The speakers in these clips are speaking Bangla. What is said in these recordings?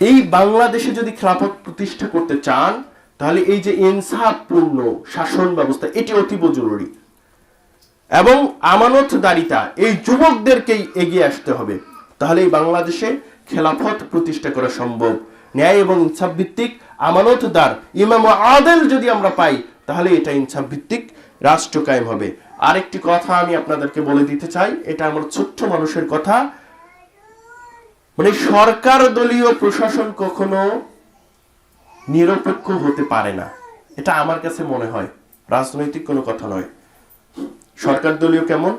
এই বাংলাদেশে যদি খেলাফত প্রতিষ্ঠা করতে চান তাহলে এই যে ইনসাফপূর্ণ শাসন ব্যবস্থা এটি অতীব জরুরি এবং আমানতদারিতা এই যুবকদেরকেই এগিয়ে আসতে হবে। তাহলে এই বাংলাদেশে খেলাফত প্রতিষ্ঠা করা সম্ভব। ন্যায় এবং ইনসাফ ভিত্তিক আমানতদার ইমাম আদেল যদি আমরা পাই তাহলে এটা ইনসাফ ভিত্তিক রাষ্ট্র কায়েম হবে। আরেকটি কথা আমি আপনাদেরকে বলে দিতে চাই, এটা আমার ছোট্ট মানুষের কথা, মানে সরকার দলীয় প্রশাসন কখনো নিরপেক্ষ হতে পারে না, এটা আমার কাছে মনে হয়, রাজনৈতিক কোনো কথা নয়। সরকার দলীয় কেমন,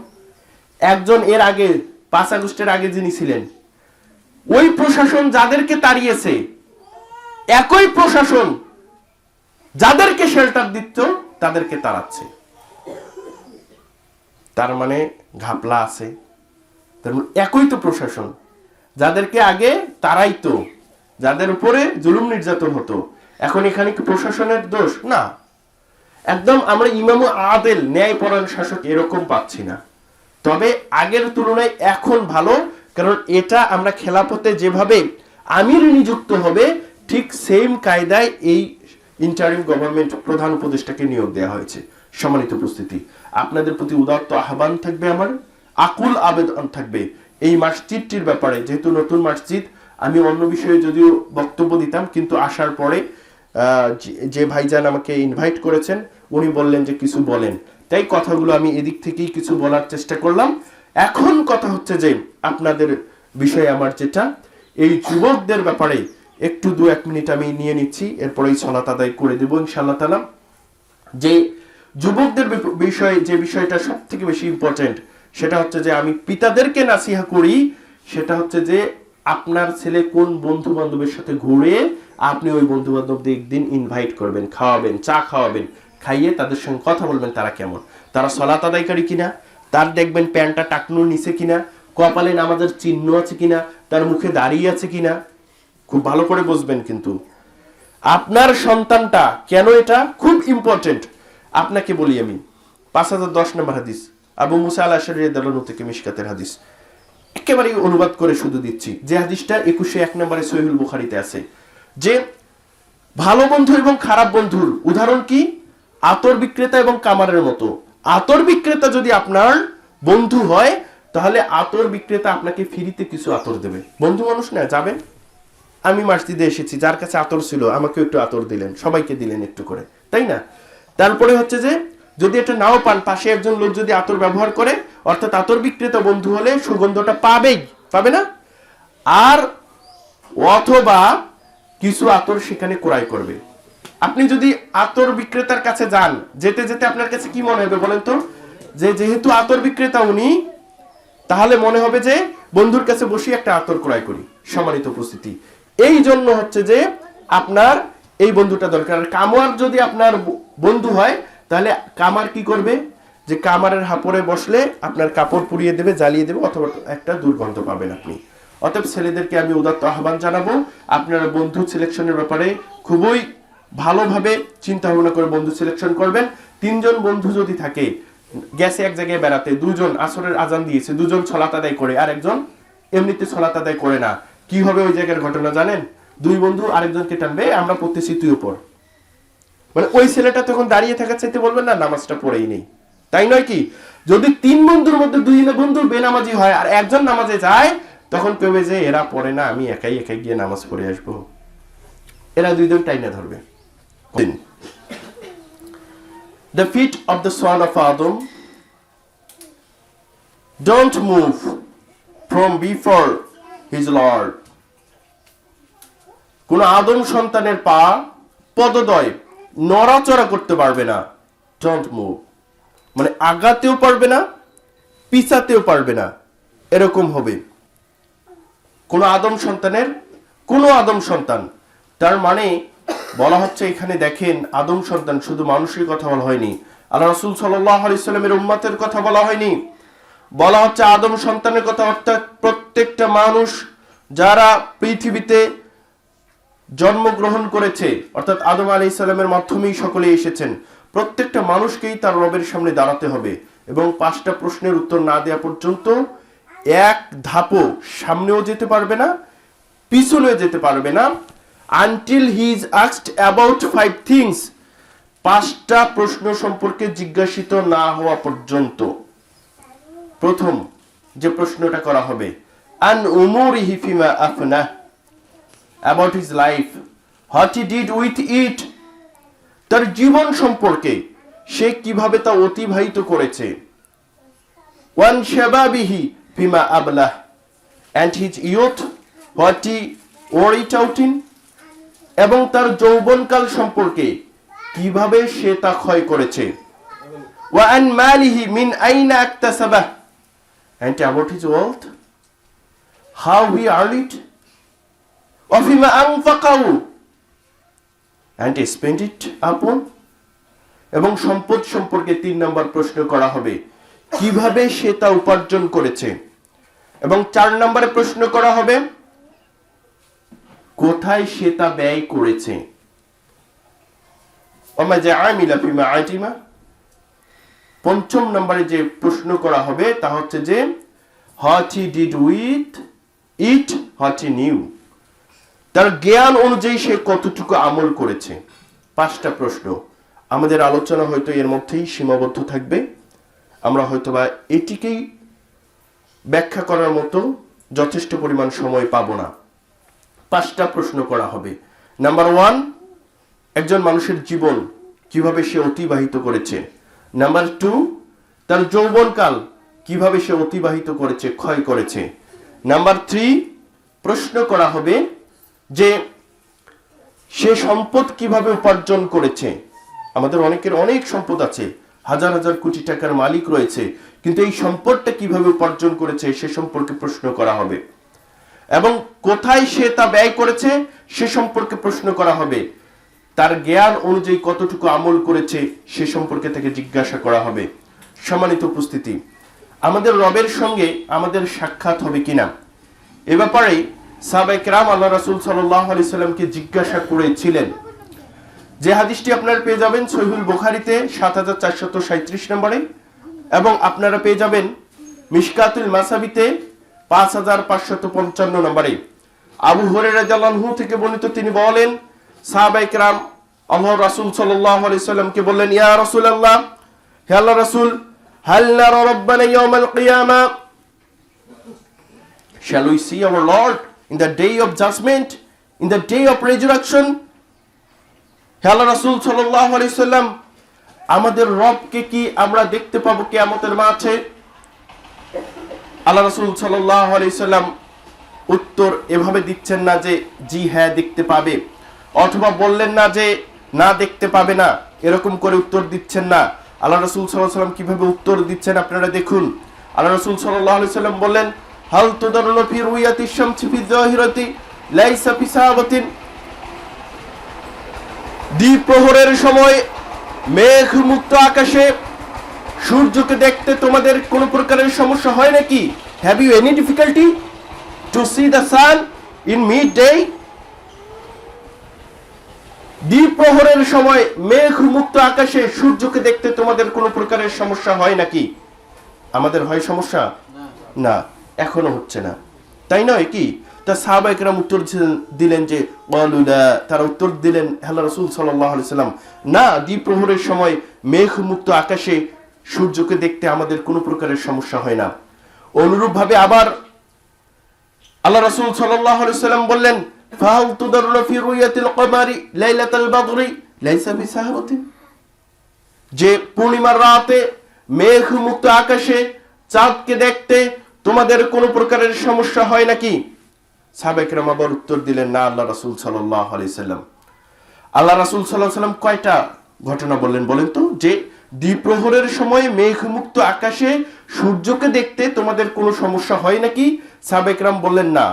একজন এর আগে 5 আগস্টের আগে যিনি ছিলেন ওই প্রশাসন যাদেরকে তাড়িয়েছে একই প্রশাসন যাদেরকে শেল্টার দিত তাদেরকে তাড়াচ্ছে, তার মানে ঘাপলা আছে। একই তো প্রশাসন, যাদেরকে আগে তাড়াইতো, যাদের উপরে জুলুম নির্যাতন হতো, এখন এখানে কি প্রশাসনের দোষ? না, একদম আমরা ইমাম আদেল ন্যায়পরায়ণ শাসক এরকম পাচ্ছি না। তবে আগের তুলনায় এখন ভালো, কারণ এটা আমরা খেলাফতে যেভাবে আমির নিযুক্ত হবে ঠিক সেম কায়দায় এই ইন্টারিম গভর্নমেন্ট প্রধান উপদেষ্টাকে নিয়োগ দেওয়া হয়েছে। সম্মানিত উপস্থিতি, আপনাদের প্রতি উদাত্ত আহ্বান থাকবে, আমার আকুল আবেদন থাকবে এই মসজিদটির ব্যাপারে। যেহেতু নতুন মসজিদ, আমি অন্য বিষয়ে যদিও বক্তব্য দিতাম, কিন্তু আসার পরে যে ভাইজান আমাকে ইনভাইট করেছেন উনি বললেন যে কিছু বলেন, তাই কথাগুলো আমি এদিক থেকেই কিছু বলার চেষ্টা করলাম। এখন কথা হচ্ছে যে আপনাদের বিষয়ে আমার যেটা, এই যুবকদের ব্যাপারে একটু 2-1 মিনিট আমি নিয়ে নিচ্ছি, এরপরেই সালাত আদায় করে দেব ইনশাআল্লাহ তাআলা। যে যুবকদের বিষয়ে যে বিষয়টা সব থেকে বেশি ইম্পর্টেন্ট সেটা হচ্ছে যে আমি পিতাদেরকে নাসিহা করি, সেটা হচ্ছে যে আপনার ছেলে কোন বন্ধু বান্ধবের সাথে ঘুরে আপনি ওই বন্ধু বান্ধবদের একদিন ইনভাইট করবেন, খাওয়াবেন, চা খাওয়াবেন, খাইয়ে তাদের সঙ্গে কথা বলবেন তারা কেমন, তারা সালাত আদায়কারী কিনা, তার দেখবেন প্যান্টটা টাকনুর নিচে কিনা, কপালে নামাজের চিহ্ন আছে কিনা, তার মুখে দাঁড়িয়ে আছে কিনা, খুব ভালো করে বুঝবেন। কিন্তু আপনার সন্তানটা কেন, এটা খুব ইম্পর্টেন্ট। আপনাকে বলি আমি 5010 নম্বর হাদিস, আবু মুসা আল আশআরী রাদিয়াল্লাহু থেকে মিশকাতের হাদিস, একেবারে অনুবাদ করে শুধু দিচ্ছি, যে হাদিসটা 2101 নম্বরে সহিহুল বুখারীতে আছে, যে ভালো বন্ধু এবং খারাপ বন্ধুর উদাহরণ কি, আতর বিক্রেতা এবং কামারের মতো। আতর বিক্রেতা যদি আপনার বন্ধু হয় তাহলে আতর বিক্রেতা আপনাকে ফ্রিতে কিছু আতর দেবে। বন্ধু মানুষ না, যাবেন, আমি মসজিদে এসেছি, যার কাছে আতর ছিল আমাকে একটু আতর দিলেন, সবাইকে দিলেন একটু করে, তাই না? তারপরে হচ্ছে যে যদি এটা নাও পান, পাশে একজন লোক যদি আতর ব্যবহার করে, অর্থাৎ আতর বিক্রেতা বন্ধু হলে সুগন্ধটা পাবেই, পাবে না? আর অথবা কিছু আতর সেখানে ক্রয় করবে। আপনি যদি আতর বিক্রেতার কাছে যান, যেতে যেতে আপনার কাছে কি মনে হবে বলেন তো, যে যেহেতু আতর বিক্রেতা উনি, তাহলে মনে হবে যে বন্ধুর কাছে বসে একটা আতর ক্রয় করি। সম্মানিত উপস্থিতি, এই জন্য হচ্ছে যে আপনার এই বন্ধুটা দরকার। কামার যদি আপনার বন্ধু হয় তাহলে কামার কি করবে, যে কামারের হাপড়ে বসলে আপনার কাপড় পুড়িয়ে দেবে, জ্বালিয়ে দেবে, অথবা একটা দুর্গন্ধ পাবেন আপনি। অতএব ছেলেদেরকে আমি উদাত্ত আহ্বান জানাবো, আপনারা বন্ধু সিলেকশনের ব্যাপারে খুবই ভালোভাবে চিন্তা ভাবনা করে বন্ধু সিলেকশন করবেন। 3 জন বন্ধু যদি থাকে, গেছে এক জায়গায় বেড়াতে, 2 জন আসরের আজান দিয়েছে, 2 জন সালাত আদায় করে আর একজন এমনিতে সালাত আদায় করে না, কি হবে ওই জায়গার ঘটনা জানেন? 2 বন্ধু আরেকজনকে টানবে, আমরা পড়তেছি তুই উপর, মানে ওই ছেলেটা তখন দাঁড়িয়ে থাকার চাইতে বলবেন না নামাজটা পড়েই নেই, তাই নয় কি? যদি 3 বন্ধুর মধ্যে 2 বন্ধু বেনামাজি হয় আর একজন নামাজে যায়, তখন কেবে যে এরা পড়ে না, আমি একাই একাই গিয়ে নামাজ পড়ে আসবো, এরা 2 জন টাইনা ধরবে। The feet of the son of Adam don't move from before his Lord. কোন আদম সন্তানের পা পদদয় নড়াচড়া করতে পারবে না। Don't move মানে আগাতেও পারবে না, পিছাতেও পারবে না, এরকম হবে কোন আদম সন্তান। তার মানে বলা হচ্ছে এখানে দেখেন, আদম সন্তান শুধু মানুষের কথা বলা হয়নি, আল্লাহ রাসূল সাল্লাল্লাহু আলাইহি সাল্লামের উম্মতের কথা বলা হয়নি, বলা হচ্ছে আদম সন্তানের কথা, অর্থাৎ প্রত্যেকটা মানুষ যারা পৃথিবীতে জন্মগ্রহণ করেছে, অর্থাৎ আদম আলাইহিস সালামের মাধ্যমেই সকলে এসেছেন, প্রত্যেকটা মানুষকেই তার রবের সামনে দাঁড়াতে হবে এবং 5টা প্রশ্নের উত্তর না দেওয়া পর্যন্ত এক ধাপও সামনেও যেতে পারবে না, পিছনে যেতে পারবে না until he is asked about 5 things, 5টা প্রশ্ন সম্পর্কে জিজ্ঞাসিত না হওয়া পর্যন্ত। প্রথম যে প্রশ্নটা করা হবে আন উমুরিহি ফিমা আফনা, about his life, what he did with it, তার জীবন সম্পর্কে সে কিভাবে তা অতিবাহিত করেছে। ওয়ান শাবাবিহি ফিমা আবলাহ, and his youth what he wore it out in, এবং তার যৌবনকাল সম্পর্কে কিভাবে সে তা ক্ষয় করেছে। ওয়া আন মালিহি মিন আইনা আকতাসাবাহ, and about his wealth, how he earned it, wa fima anfaqahu, and he spent it upon, এবং সম্পদ সম্পর্কে 3 নম্বর প্রশ্ন করা হবে কিভাবে সে তা উপার্জন করেছে। এবং 4 নম্বরে প্রশ্ন করা হবে কোথায় সে তা ব্যয় করেছে। পঞ্চম নম্বরে যে প্রশ্ন করা হবে তা হচ্ছে যে what he did with it, what he knew, তার জ্ঞান অনুযায়ী সে কতটুকু আমল করেছে। 5টা প্রশ্ন। আমাদের আলোচনা হয়তো এর মধ্যেই সীমাবদ্ধ থাকবে, আমরা হয়তোবা এটিকেই ব্যাখ্যা করার মতো যথেষ্ট পরিমাণ সময় পাবো না। 5টা প্রশ্ন করা হবে। নাম্বার 1, একজন মানুষের জীবন কিভাবে সে অতিবাহিত করেছে। নাম্বার 2, তার যৌবনকাল কিভাবে সে অতিবাহিত করেছে, ক্ষয় করেছে। নাম্বার 3, প্রশ্ন করা হবে যে সে সম্পদ কিভাবে উপার্জন করেছে। আমাদের অনেকের অনেক সম্পদ আছে, হাজার হাজার কোটি টাকার মালিক রয়েছে, কিন্তু এই সম্পদটা কিভাবে উপার্জন করেছে সে সম্পর্কে প্রশ্ন করা হবে। এবং কোথায় সে তা ব্যয় করেছে সে সম্পর্কে প্রশ্ন করা হবে। তার জ্ঞান অনুযায়ী কতটুকু আমল করেছে সে সম্পর্কে তাকে জিজ্ঞাসা করা হবে। সম্মানিত উপস্থিতি, আমাদের রবের সঙ্গে আমাদের সাক্ষাৎ হবে কিনা এ ব্যাপারে সাহাবায়ে কেরাম আল্লাহ রাসূল সাল্লাল্লাহু আলাইহি সাল্লামকে জিজ্ঞাসা করেছিলেন। যে হাদিসটি আপনারা পেয়ে যাবেন সহিহুল বুখারীতে 7437 নম্বরে, এবং আপনারা পেয়ে যাবেন মিশকাতুল মাসাবিতে 5555 নম্বরে। আবু হুরায়রা রাদিয়াল্লাহু আনহু থেকে বর্ণিত, তিনি বলেন সাহাবায়ে কেরাম আল্লাহর রাসূল সাল্লাল্লাহু আলাইহি সাল্লামকে বললেন, ইয়া রাসূলুল্লাহ, হে আল্লাহর রাসূল, হাল নারা রাব্বানা ইয়াওমাল কিয়ামা, shall we see our Lord in the day of judgment, in the day of resurrection? হে আল্লাহ রাসূল সাল্লাল্লাহু আলাইহি সাল্লাম, আমাদের রবকে কি আমরা দেখতে পাবো কিয়ামতের মাঠে? আল্লাহ রাসূল সাল্লাল্লাহু আলাইহি সাল্লাম উত্তর এভাবে দিচ্ছেন না যে জি হ্যাঁ দেখতে পাবে, অথবা বললেন না যে না দেখতে পাবে না, এরকম করে উত্তর দিচ্ছেন না। আল্লাহ রাসূল সাল্লাল্লাহু আলাইহি সাল্লাম কিভাবে উত্তর দিচ্ছেন আপনারা দেখুন। আল্লাহ রাসূল সাল্লাল্লাহু আলাইহি সাল্লাম বললেন, হাল তুদারুনা ফি রুয়াতি শামসি ফি যাহিরাতি লাইসা ফি সাহাবাতিন, দ্বিপ্রহরের সময় মেঘ মুক্ত আকাশে সূর্যকে দেখতে তোমাদের কোনো প্রকারের সমস্যা হয় নাকি? Have you any difficulty to see the sun in midday? দ্বিপ্রহরের সময় মেঘ মুক্ত আকাশে সূর্যকে দেখতে তোমাদের কোনো প্রকারের সমস্যা হয় নাকি? আমাদের হয় সমস্যা? না, এখনো হচ্ছে না, তাই নয় কি? তা সাহাবায়ে কেরাম উত্তর দিলেন যে ওয়ালুলা, তারা উত্তর দিলেন আল্লাহ রাসূল সাল্লাল্লাহু আলাইহি সাল্লাম, না, দ্বিপ্রহরের সময় মেঘ মুক্ত আকাশে সূর্যকে দেখতে আমাদের কোনো প্রকারের সমস্যা হয় না। অনুরূপভাবে আবার আল্লাহ রাসূল সাল্লাল্লাহু আলাইহি সাল্লাম বললেন, ফাহাল তুদারুনা ফি রুয়াতিল কমারি লাইলাতাল বদরি লাইসা বিসাহাবাতিন, যে পূর্ণিমার রাতে মেঘ মুক্ত আকাশে চাঁদকে দেখতে তোমাদের কোনো প্রকারের সমস্যা হয় নাকি? সাহাবায়ে কেরাম আবার উত্তর দিলেন, না আল্লাহ রাসূল সাল্লাল্লাহু আলাইহি সাল্লাম। আল্লাহ রাসূল সাল্লাল্লাহু আলাইহি সাল্লাম কয়টা ঘটনা বললেন বলেন তো? যে দ্বিপ্রহরের সময় মেঘমুক্ত আকাশে সূর্যকে দেখতে তোমাদের কোনো সমস্যা হয় নাকি? সাহাবায়ে কেরাম বললেন না।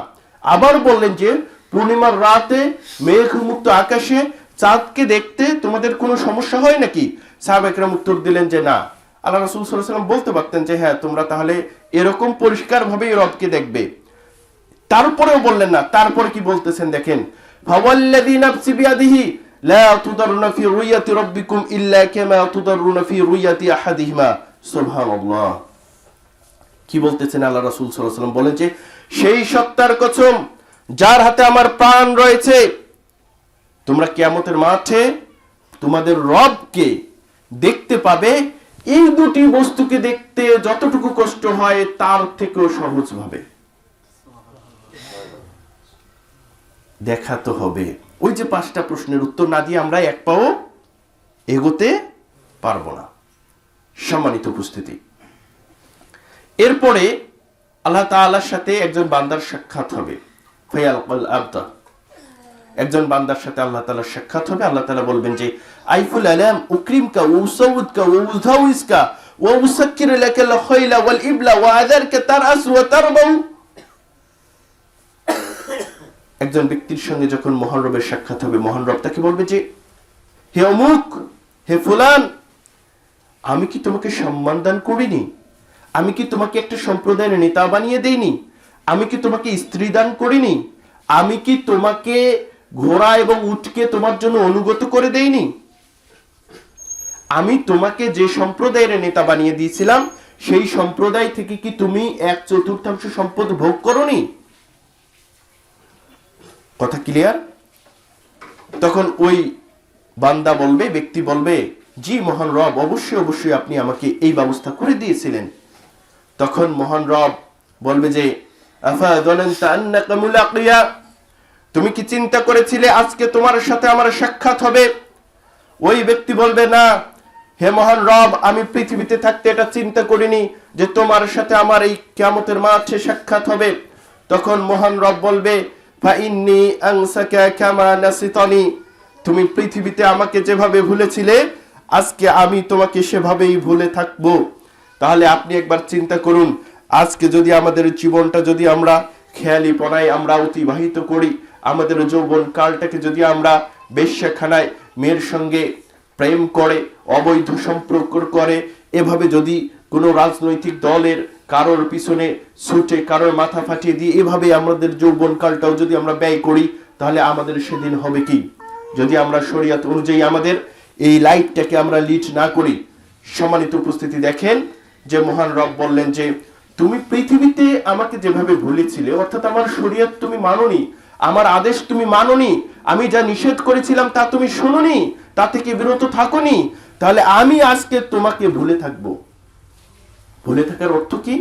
আবার বললেন যে পূর্ণিমার রাতে মেঘমুক্ত আকাশে চাঁদকে দেখতে তোমাদের কোনো সমস্যা হয় নাকি? সাহাবায়ে কেরাম উত্তর দিলেন যে না। আল্লাহ রাসূল সাল্লাল্লাহু আলাইহি সাল্লাম বলতে পারতেন যে হ্যাঁ, তোমরা তাহলে এরকম পরিষ্কার ভাবে রবকে দেখবে, তারপরেও বললেন না। তারপরে কি বলতেছেন দেখেন, ফাওয়াল্লাযী নাফসি বিয়াদিহি লা তুদারুনা ফি রুয়াতি রাব্বিকুম ইল্লা কামা তুদারুনা ফি রুয়াতি আহাদিহিমা, সুবহানাল্লাহ। কি বলতেছেন আল্লাহ রাসূল সাল্লাল্লাহু আলাইহি সাল্লাম? বলেন যে সেই সত্তার কসম যার হাতে আমার প্রাণ রয়েছে, তোমরা কিয়ামতের মাঠে তোমাদের রবকে দেখতে পাবে এই দুটি বস্তুকে দেখতে যতটুকু কষ্ট হয় তার থেকেও সহজ ভাবে দেখা তো হবে। ওই যে 5টা প্রশ্নের উত্তর না দিয়ে আমরা এক পাও এগোতে পারবো না। সম্মানিত উপস্থিতি, এরপরে আল্লাহ তাআলার সাথে একজন বান্দার সাক্ষাৎ হবে। ফায়ালকাল আবদা, একজন বান্দার সাথে আল্লাহ তাআলার সাক্ষাৎ হবে। আল্লাহ তাআলা বলবেন যে আইফুল আলাম উকরিমকা ওয়া উসাউদকা ওয়া উযহাউইসকা ওয়া উসাক্কির লাকাল খায়লা ওয়াল ইবলা ওয়া আযারকা তারআস ওয়া তারবাউ। একজন ব্যক্তির সঙ্গে যখন মহান রবের সাক্ষাৎ হবে, মহান রব তাকে বলবে যে হে অমুক, হে ফুলান, আমি কি তোমাকে সম্মান দান করিনি? আমি কি তোমাকে একটা সম্প্রদায়ের নেতা বানিয়ে দেইনি? আমি কি তোমাকে স্ত্রী দান করিনি? আমি কি তোমাকে ঘোড়া এবং উটকে তোমার জন্য অনুগত করে দেইনি? আমি তোমাকে যে সম্প্রদায়ের নেতা বানিয়ে দিয়েছিলাম সেই সম্প্রদায় থেকে কি তুমি 1/4 সম্পদ ভোগ করনি? কথা ক্লিয়ার? তখন ওই বান্দা বলবে, ব্যক্তি বলবে, জি মহান রব, অবশ্যই অবশ্যই আপনি আমাকে এই ব্যবস্থা করে দিয়েছিলেন। তখন মহান রব বলবে যে আফা যানানতা আন্নাকা মুলাকিয়া, তুমি কি চিন্তা করেছিলে আজকে তোমার সাথে আমার সাক্ষাৎ হবে? ওই ব্যক্তি বলবে না, হে মহান রব, আমি পৃথিবীতে থাকতে এটা চিন্তা করিনি যে তোমার সাথে আমার এই কিয়ামতের মাঠে সাক্ষাৎ হবে। তখন মহান রব বলবে ফাইন্নী আনসাকা কামা নাসিতানি, তুমি পৃথিবীতে আমাকে যেভাবে ভুলেছিলে আজকে আমি তোমাকে সেভাবেই ভুলে থাকবো। তাহলে আপনি একবার চিন্তা করুন, আজকে যদি আমাদের জীবনটা যদি আমরা খেয়ালিপনায় আমরা অতিবাহিত করি, আমাদের যৌবন কালটাকে যদি আমরা বেশ্যাখানায় মেয়ের সঙ্গে প্রেম করে, অবৈধ সম্পর্ক করে, এভাবে যদি কোনো রাজনৈতিক দলের কারোর পিছনে ছুটে কারোর মাথা ফাটিয়ে দিয়ে এভাবে আমাদের যৌবন কালটাও যদি আমরা ব্যয় করি, তাহলে আমাদের সেদিন হবে কি? যদি আমরা শরীয়ত অনুযায়ী আমাদের এই লাইফটাকে আমরা লিড না করি। সম্মানিত উপস্থিতি, দেখেন যে মহান রব বললেন যে তুমি পৃথিবীতে আমাকে যেভাবে ভুলেছিলে, অর্থাৎ আমার শরীয়ত তুমি মানোনি, আমার আদেশ তুমি মানোনি, আমি যা নিষেধ করেছিলাম তা তুমি শুনোনি, তা থেকে বিরত থাকোনি, তাহলে আমি আজকে তোমাকে ভুলে থাকবো। ভুলে থাকার অর্থ কি?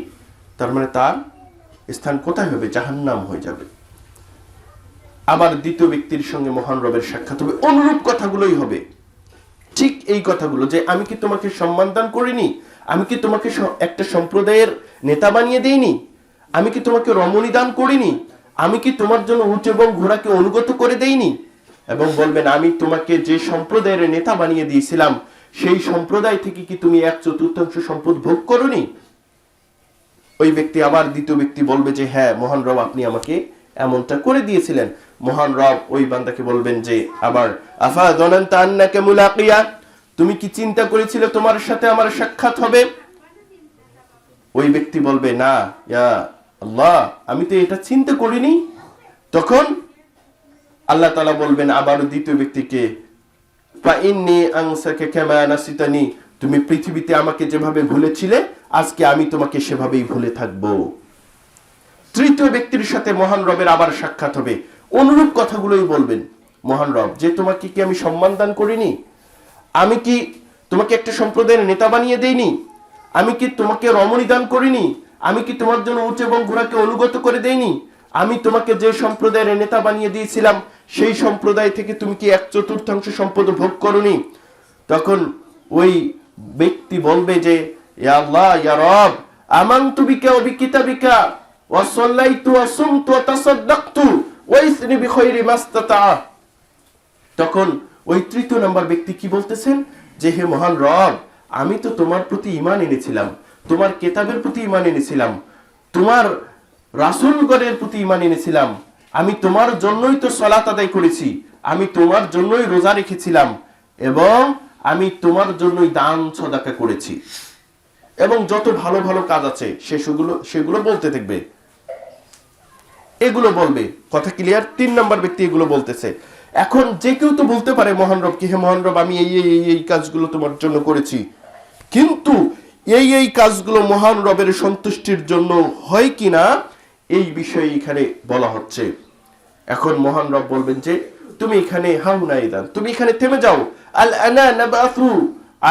তার মানে তার স্থান কোথায় হবে? জাহান্নাম হয়ে যাবে। আবার দ্বিতীয় ব্যক্তির সঙ্গে মহান রবের সাক্ষাৎ হবে, অনুরূপ কথাগুলোই হবে, ঠিক এই কথাগুলো যে আমি কি তোমাকে সম্মান দান করিনি? আমি কি তোমাকে একটা সম্প্রদায়ের নেতা বানিয়ে দেইনি? আমি কি তোমাকে রমণী দান করিনি? আমি কি তোমার জন্য উট এবং ঘোড়াকে অনুগত করে দেইনি? এবং বলবেন আমি তোমাকে যে সম্প্রদায়ের নেতা বানিয়ে দিয়েছিলাম সেই সম্প্রদায় থেকে কি তুমি 1/4 সম্পদ ভোগ করনি? ওই ব্যক্তি আবার দ্বিতীয় ব্যক্তি বলবে যে হ্যাঁ মহান রব, আপনি আমাকে এমনটা করে দিয়েছিলেন। মহান রব ওই বান্দাকে বলবেন যে আবার আফা যানানতা আন্নাকা মুলাকিয়া, তুমি কি চিন্তা করেছিলে তোমার সাথে আমার সাক্ষাৎ হবে? ওই ব্যক্তি বলবে না, ইয়া আল্লাহ, আমি তো এটা চিন্তা করিনি। তখন আল্লাহ তাআলা বলবেন আবার দ্বিতীয় ব্যক্তিকে ফাইন্নী আনসাকা কামা নাসিতানি, তুমি পৃথিবীতে আমাকে যেভাবে ভুলেছিলে আজকে আমি তোমাকে সেভাবেই ভুলে থাকবো। তৃতীয় ব্যক্তির সাথে মহান রবের আবার সাক্ষাৎ হবে, অনুরূপ কথাগুলোই বলবেন। মহান রব, যে তোমাকে কি আমি সম্মান দান করিনি? আমি কি তোমাকে একটা সম্প্রদায়ের নেতা বানিয়ে দেইনি? আমি কি তোমাকে রমণী দান করিনি? আমি কি তোমার জন্য উট এবং ঘোড়াকে অনুগত করে দেইনি? আমি তোমাকে যে সম্প্রদায়ের নেতা বানিয়ে দিয়েছিলাম সেই সম্প্রদায় থেকে তুমি কি 1/4 সম্পদ ভোগ করনি? তখন ওই ব্যক্তি বলবে যে ইয়া আল্লাহ, ইয়া রব, আমানতু বিকা ওয়া বিকিতাবিকা ওয়া সাল্লাইতু ওয়া সুমতু ওয়া তাসাদদাকতু ওয়া ইসনি বিখাইরি মাস্তাতা। তখন ওই তৃতীয় নাম্বার ব্যক্তি কি বলতেছেন যে হে মহান রব, আমি তো তোমার প্রতি ঈমান এনেছিলাম, তোমার কিতাবের প্রতি ঈমান এনেছিলাম, তোমার রাসূলগণের প্রতি ঈমান এনেছিলাম, আমি তোমার জন্যই তো সালাত আদায় করেছি, আমি তোমার জন্যই রোজা রেখেছিলাম, এবং আমি তোমার জন্যই দান সদাকা করেছি, এবং যত ভালো ভালো কাজ আছে সেগুলো বলতে থাকবে, এগুলো বলবে। কথা ক্লিয়ার? 3 নাম্বার ব্যক্তি এগুলো বলতেছে। এখন যে কেউ তো বলতে পারে মহান রব কি, হে মহান রব, আমি এই কাজগুলো তোমার জন্য করেছি, কিন্তু এই কাজগুলো মহান রবের সন্তুষ্টির জন্য হয় কিনা এই বিষয়ে এখানে বলা হচ্ছে। এখন মহান রব বলবেন যে তুমি এখানে হাউনাইদান, তুমি এখানে থেমে যাও। আল আনা নাবাসু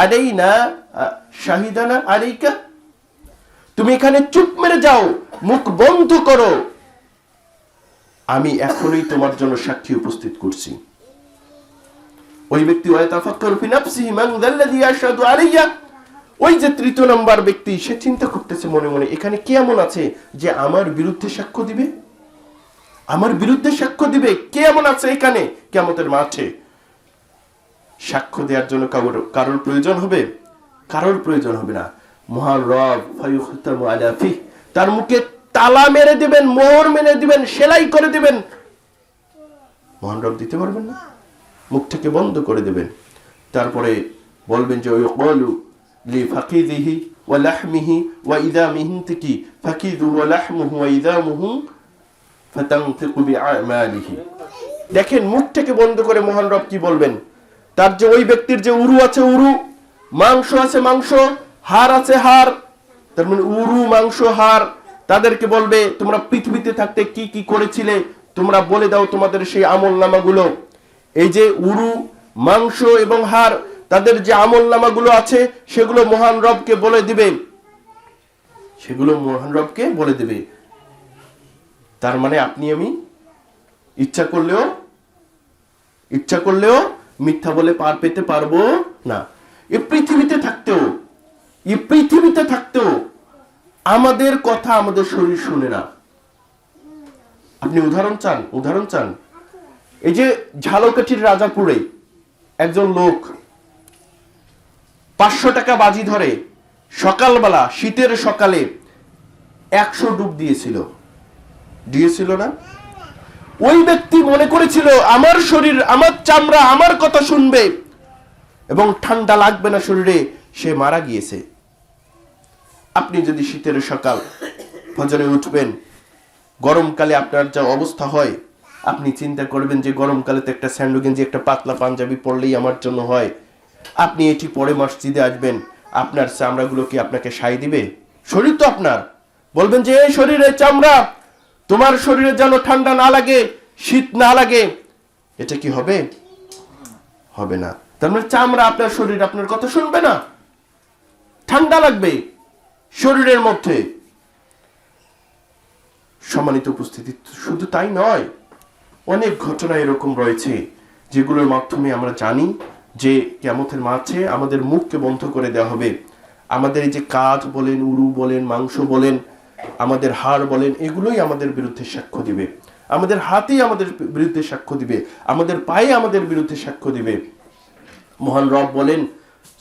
আলাইনা শাহিদানা আলাইকা, তুমি এখানে চুপ মেরে যাও, মুখ বন্ধ করো, আমি এখনই তোমার জন্য সাক্ষী উপস্থিত করছি। ওই ব্যক্তি ওয়াতাফাক্কারু ফি নাফসিহি মান যাল্লাযী ইয়াশহাদু আলাইয়া, ওই যে তৃতীয় নাম্বার ব্যক্তি, সে চিন্তা করতেছে মনে মনে, এখানে কে এমন আছে যে আমার বিরুদ্ধে সাক্ষ্য দিবে, আমার বিরুদ্ধে সাক্ষ্য দিবে, কে এমন আছে এখানে কিয়ামতের মাঠে? সাক্ষ্য দেওয়ার জন্য কারোর প্রয়োজন হবে? কারোর প্রয়োজন হবে না। মহান রব ফায়ুখতামু আলা ফিহ, তার মুখে তালা মেরে দিবেন, মোহর মেরে দিবেন, সেলাই করে দিবেন। মহান রব দিতে পারবেন না, মুখটাকে বন্ধ করে দেবেন। তারপরে বলবেন যে ওয়াকালু লি ফাকিদিহি ওয়া লাহমিহি ওয়া ইদামিহি তিকি ফাকিদু ওয়া লাহমুহু ওয়া ইদামুহু ফাতানতিকু বিআমালিহি। দেখেন মুখটাকে বন্ধ করে মহান রব কি বলবেন? তার যে ওই ব্যক্তির যে উরু আছে উরু, মাংস আছে মাংস, হাড় আছে হাড়, তার মানে উরু মাংস হাড়, তাদেরকে বলবে তোমরা পৃথিবীতে থাকতে কি কি করেছিলে তোমরা বলে দাও তোমাদের সেই আমলনামাগুলো। এই যে উরু মাংস এবং হাড়, তাদের যে আমলনামাগুলো আছে সেগুলো মহান রবকে বলে দিবে, সেগুলো মহান রবকে বলে দিবে। তার মানে আপনি আমি ইচ্ছা করলেও মিথ্যা বলে পার পেতে পারবো না। এই পৃথিবীতে থাকতেও আমাদের কথা আমাদের শরীর শুনে না। আপনি উদাহরণ চান? এই যে ঝালকাঠির রাজাপুরে একজন লোক 500 টাকা বাজি ধরে সকালবেলা শীতের সকালে 100 ডুব দিয়েছিল না? ওই ব্যক্তি মনে করেছিল আমার শরীর, আমার চামড়া আমার কথা শুনবে এবং ঠান্ডা লাগবে না শরীরে, সে মারা গিয়েছে। আপনি যদি শীতের সকাল ফজরে উঠবেন, গরমকালে আপনার যা অবস্থা হয়, আপনি চিন্তা করবেন যে গরমকালে তো একটা স্যান্ডো গেঞ্জি একটা পাতলা পাঞ্জাবি পরলেই আমার জন্য হয়। আপনি এটি পরে মসজিদে আসবেন, আপনার চামড়াগুলো কি আপনাকে সায় দিবে? শরীর তো আপনার। বলবেন যে এই শরীরের চামড়া, তোমার শরীরে যেন ঠান্ডা না লাগে, শীত না লাগে, এটা কি হবে? হবে না। তার মানে চামড়া আপনার শরীর আপনার কথা শুনবে না, ঠান্ডা লাগবে শরীরের মধ্যে। সম্মানিত উপস্থিতি, শুধু তাই নয়, অনেক ঘটনা এরকম রয়েছে যেগুলোর মাধ্যমে আমরা জানি যে কিয়ামতের মাঠে আমাদের মুখকে বন্ধ করে দেওয়া হবে। আমাদের এই যে কাঁধ বলেন, উরু বলেন, মাংস বলেন, আমাদের হাড় বলেন, এগুলোই আমাদের বিরুদ্ধে সাক্ষ্য দিবে। আমাদের হাতেই আমাদের বিরুদ্ধে সাক্ষ্য দিবে, আমাদের পায়ে আমাদের বিরুদ্ধে সাক্ষ্য দিবে। মহান রব বলেন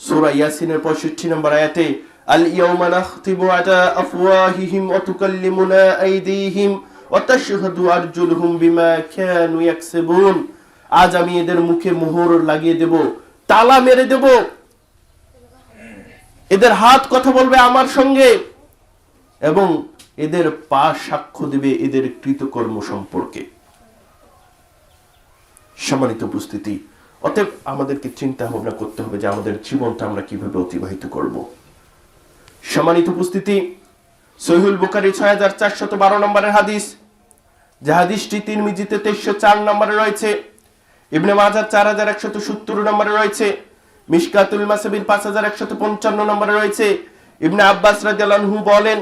সূরা ইয়াসিনের 65 নম্বর আয়াতে, আল ইয়াউমা নাখতিবু আলা আফওয়াহিহিম ওয়া তুকাল্লিমুনা আইদিহিম ওয়া তাশহাদু আরজুলুহুম বিমা কানু ইয়াকসিবুন। আজ আমি এদের মুখে মোহর লাগিয়ে দেব, তালা মেরে দেব, এদের হাত কথা বলবে আমার সঙ্গে এবং এদের পা সাক্ষ্য দেবে এদের কৃতকর্ম সম্পর্কে। সম্মানিত উপস্থিতি, অতএব আমাদেরকে চিন্তা ভাবনা করতে হবে যে আমাদের জীবনটা আমরা কিভাবে অতিবাহিত করব। সম্মানিত উপস্থিতি, সহিহুল বুখারী 6412 নম্বরের হাদিস, যে হাদিসটি তিরমিজিতে 2304 নম্বরে রয়েছে, ইবনে মাজাহ 4170 নম্বরে রয়েছে, মিশকাতুল মাসাবির 5155 নম্বরে রয়েছে। ইবনে আব্বাস রাদিয়াল্লাহু আনহু বলেন,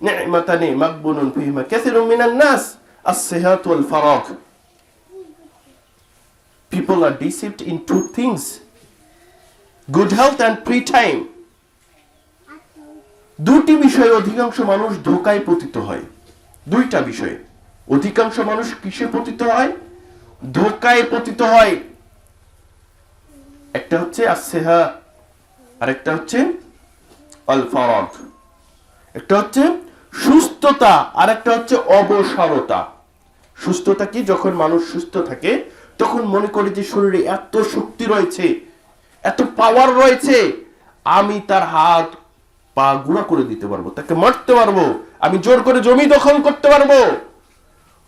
নি'মাতানি মাকবুনুন ফিহিমা কাসিরুম মিনান নাস, as-sihat wal faragh. People are deceived in two things, good health and free time. দুটি বিষয়ে অধিকাংশ মানুষ ধোঁকায় পতিত হয়। দুইটা বিষয়ে অধিকাংশ মানুষ কিসে পতিত হয়? ধোঁকায় পতিত হয়। একটা হচ্ছে as-siha, আর একটা হচ্ছে al-faragh। একটা হচ্ছে সুস্থতা আর একটা হচ্ছে অবসরতা। সুস্থতা কি? যখন মানুষ সুস্থ থাকে তখন মনে করে যে শরীরে এত শক্তি রয়েছে, এত পাওয়ার রয়েছে, আমি তার হাত পা গুঁড়া করে দিতে পারবো, তাকে মারতে পারবো, আমি জোর করে জমি দখল করতে পারবো।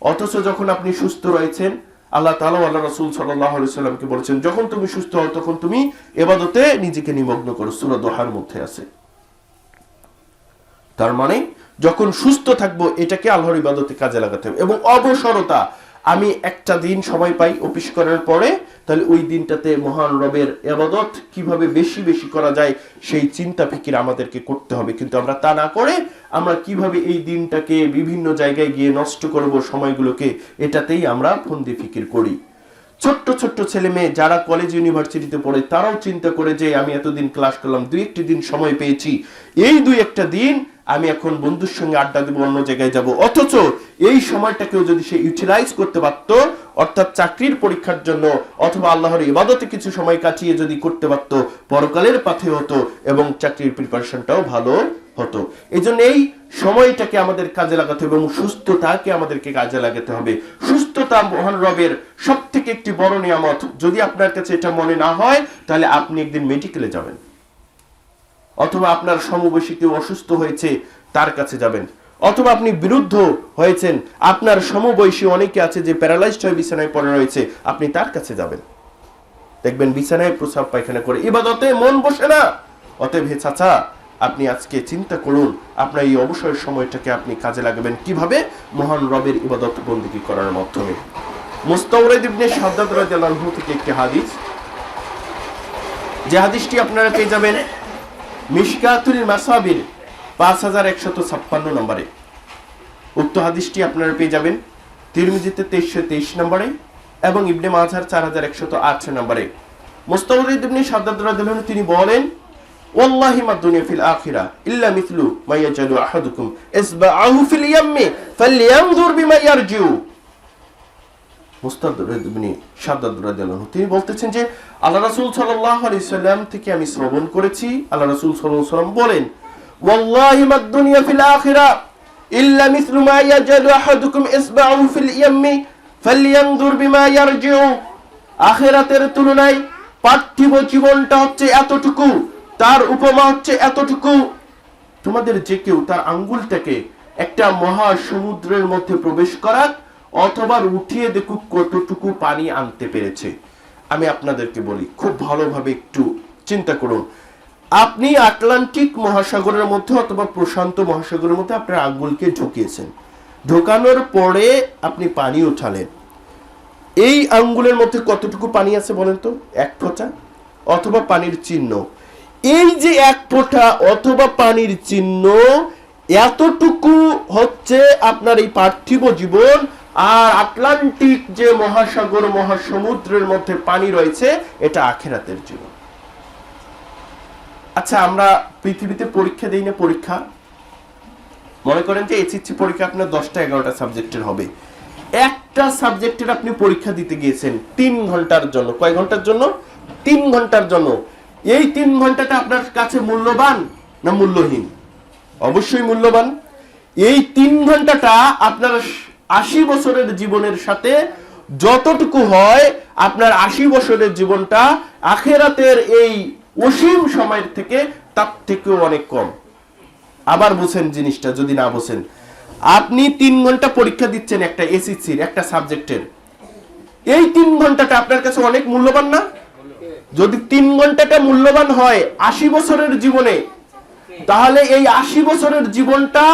অথচ যখন আপনি সুস্থ রয়েছেন, আল্লাহ তাআলা আল্লাহ রাসূল সাল্লাল্লাহু আলাইহি ওয়াসাল্লামকে বলেছেন যখন তুমি সুস্থ হও তখন তুমি ইবাদতে নিজেকে নিমগ্ন করো, সূরা দোহার মধ্যে আছে। তার মানে যখন সুস্থ থাকবো এটাকে আল্লাহর ইবাদতে কাজে লাগাতে হবে। এবং অবসরতা, আমি একটা দিন সময় পাই অফিস করার পরে, তাহলে ওই দিনটাতে মহান রবের ইবাদত কিভাবে বেশি বেশি করা যায় সেই চিন্তা ফিকির আমাদেরকে করতে হবে। কিন্তু আমরা তা না করে আমরা কিভাবে এই দিনটাকে বিভিন্ন জায়গায় গিয়ে নষ্ট করব সময়গুলোকে, এটাতেই আমরা ফন্দি ফিকির করি। ছোট্ট ছোট্ট ছেলে মেয়ে যারা কলেজ ইউনিভার্সিটিতে পড়ে তারাও চিন্তা করে যে আমি এতদিন ক্লাস করলাম, দুই একটি দিন সময় পেয়েছি, এই দুই একটা দিন আমি এখন বন্ধুর সঙ্গে আড্ডা দেবো, অন্য জায়গায় যাব। অথচ এই সময়টাকেও যদি সে ইউটিলাইজ করতে পারতো, অর্থাৎ চাকরির পরীক্ষার জন্য অথবা আল্লাহর ইবাদতে কিছু সময় কাটিয়ে যদি করতে পারতো, পরকালের পথে হতো এবং চাকরির প্রিপারেশনটাও ভালো হতো। এই জন্য এই সময়টাকে আমাদের কাজে লাগাতে হবে এবং সুস্থতাকে আমাদেরকে কাজে লাগাতে হবে। সুস্থতা মহান রবের সব থেকে একটি বড় নিয়ামত। যদি আপনার কাছে এটা মনে না হয়, তাহলে আপনি একদিন মেডিকেলে যাবেন, অথবা আপনার সমবয়সী কেউ অসুস্থ হয়েছে তার কাছে যাবেন, অথবা আপনি বিরুদ্ধ হয়েছেন, আপনার সমবয়সী অনেকে আছে যে প্যারালাইজড হয়ে বিছানায় পড়ে রয়েছে, আপনি তার কাছে যাবেন। দেখবেন বিছানায় প্রস্রাব পায়খানা করে ইবাদতে মন বসে না। অতএব হে চাচা, আপনি আজকে চিন্তা করুন আপনার এই অবসরের সময়টাকে আপনি কাজে লাগাবেন কিভাবে, মহান রবের ইবাদত বন্দেগী করার মাধ্যমে। মুস্তাওরিদ ইবনে শাদ্দাদ রাদিয়াল্লাহু আনহু থেকে একটি হাদিস, যে হাদিসটি আপনারা পেয়ে যাবেন মিশকাতুল মাসাবির 5156 নম্বরে। উক্ত হাদিসটি আপনারা পেয়ে যাবেন তিরমিজিতে 2323 নম্বরে এবং ইবনে মাজাহর 4108 নম্বরে। মুস্তাওরিদ ইবনে শাদ্দাদ রাদিয়াল্লাহু আনহু তিনি বলেন, ওয়াল্লাহি মা দুনিয়া ফিল আখিরা ইল্লা মিথলু মা ইয়াজালু আহাদুকুম ইসবাআহু ফিল ইয়াম্মি ফালইয়ানজুর বিমা ইয়ারজিউ। মুস্তাওরিদ ইবনে শাদ্দাদ রাদিয়াল্লাহু আনহু তিনি বলতেছেন যে আল্লাহ রাসূল সাল্লাল্লাহু আলাইহি সাল্লাম থেকে আমি শ্রবণ করেছি, আল্লাহ রাসূল সাল্লাল্লাহু আলাইহি সাল্লাম বলেন, ওয়াল্লাহি মা দুনিয়া ফিল আখিরা ইল্লা মিথলু মা ইয়াজালু আহাদুকুম ইসবাআহু ফিল ইয়াম্মি ফালইয়ানজুর বিমা ইয়ারজিউ। আখিরাতের তুলনায় পার্থিব জীবনটা হচ্ছে এতটুকু, তার উপমা হচ্ছে এতটুকু। তোমাদের যে কেউ তার আঙ্গুলটাকে একটা মহা সমুদ্রের মধ্যে প্রবেশ করাক অথবা উঠিয়ে দেখুক কতটুকু পানি আনতে পেরেছে। আমি আপনাদেরকে বলি, খুব ভালোভাবে একটু চিন্তা করুন। আপনি আটলান্টিক মহাসাগরের মধ্যে অথবা প্রশান্ত মহাসাগরের মধ্যে আপনার আঙ্গুলকে ঢুকিয়েছেন, ঢোকানোর পরে আপনি পানি উঠালেন। এই আঙ্গুলের মধ্যে কতটুকু পানি আছে বলেন তো? এক ফোঁটা অথবা পানির চিহ্ন। এই যে এক ফোঁটা অথবা পানির চিহ্ন, এতটুকু হচ্ছে আপনার এই পার্থিব জীবন। আর আটলান্টিক যে মহাসাগর মহাসমুদ্রের মধ্যে পানি রয়েছে, এটা আখিরাতের জীবন। আচ্ছা, আমরা পৃথিবীতে পরীক্ষা দেই না? পরীক্ষা মনে করেন যে এইচএসসি পরীক্ষা আপনার 10টা 11টা সাবজেক্টের হবে। একটা সাবজেক্টের আপনি পরীক্ষা দিতে গিয়েছেন 3 ঘন্টার জন্য। কয় ঘন্টার জন্য? 3 ঘন্টার জন্য। এই 3 ঘন্টাটা আপনার কাছে মূল্যবান না মূল্যহীন? অবশ্যই মূল্যবান। এই 3 ঘন্টাটা আপনার 80 বছরের জীবনের সাথে যতটুকু হয়, আপনার 80 বছরের জীবনটা আখিরাতের এই অসীম সময়ের থেকে তার থেকেও অনেক কম। আবার বুঝেন জিনিসটা, যদি না বুঝেন, আপনি 3 ঘন্টা পরীক্ষা দিচ্ছেন একটা এসএসসির একটা সাবজেক্টের, এই 3 ঘন্টাটা আপনার কাছে অনেক মূল্যবান না? যদি 3 ঘন্টাটা মূল্যবান হয় 80 বছরের জীবনে, তাহলে এই 80 বছরের জীবনটা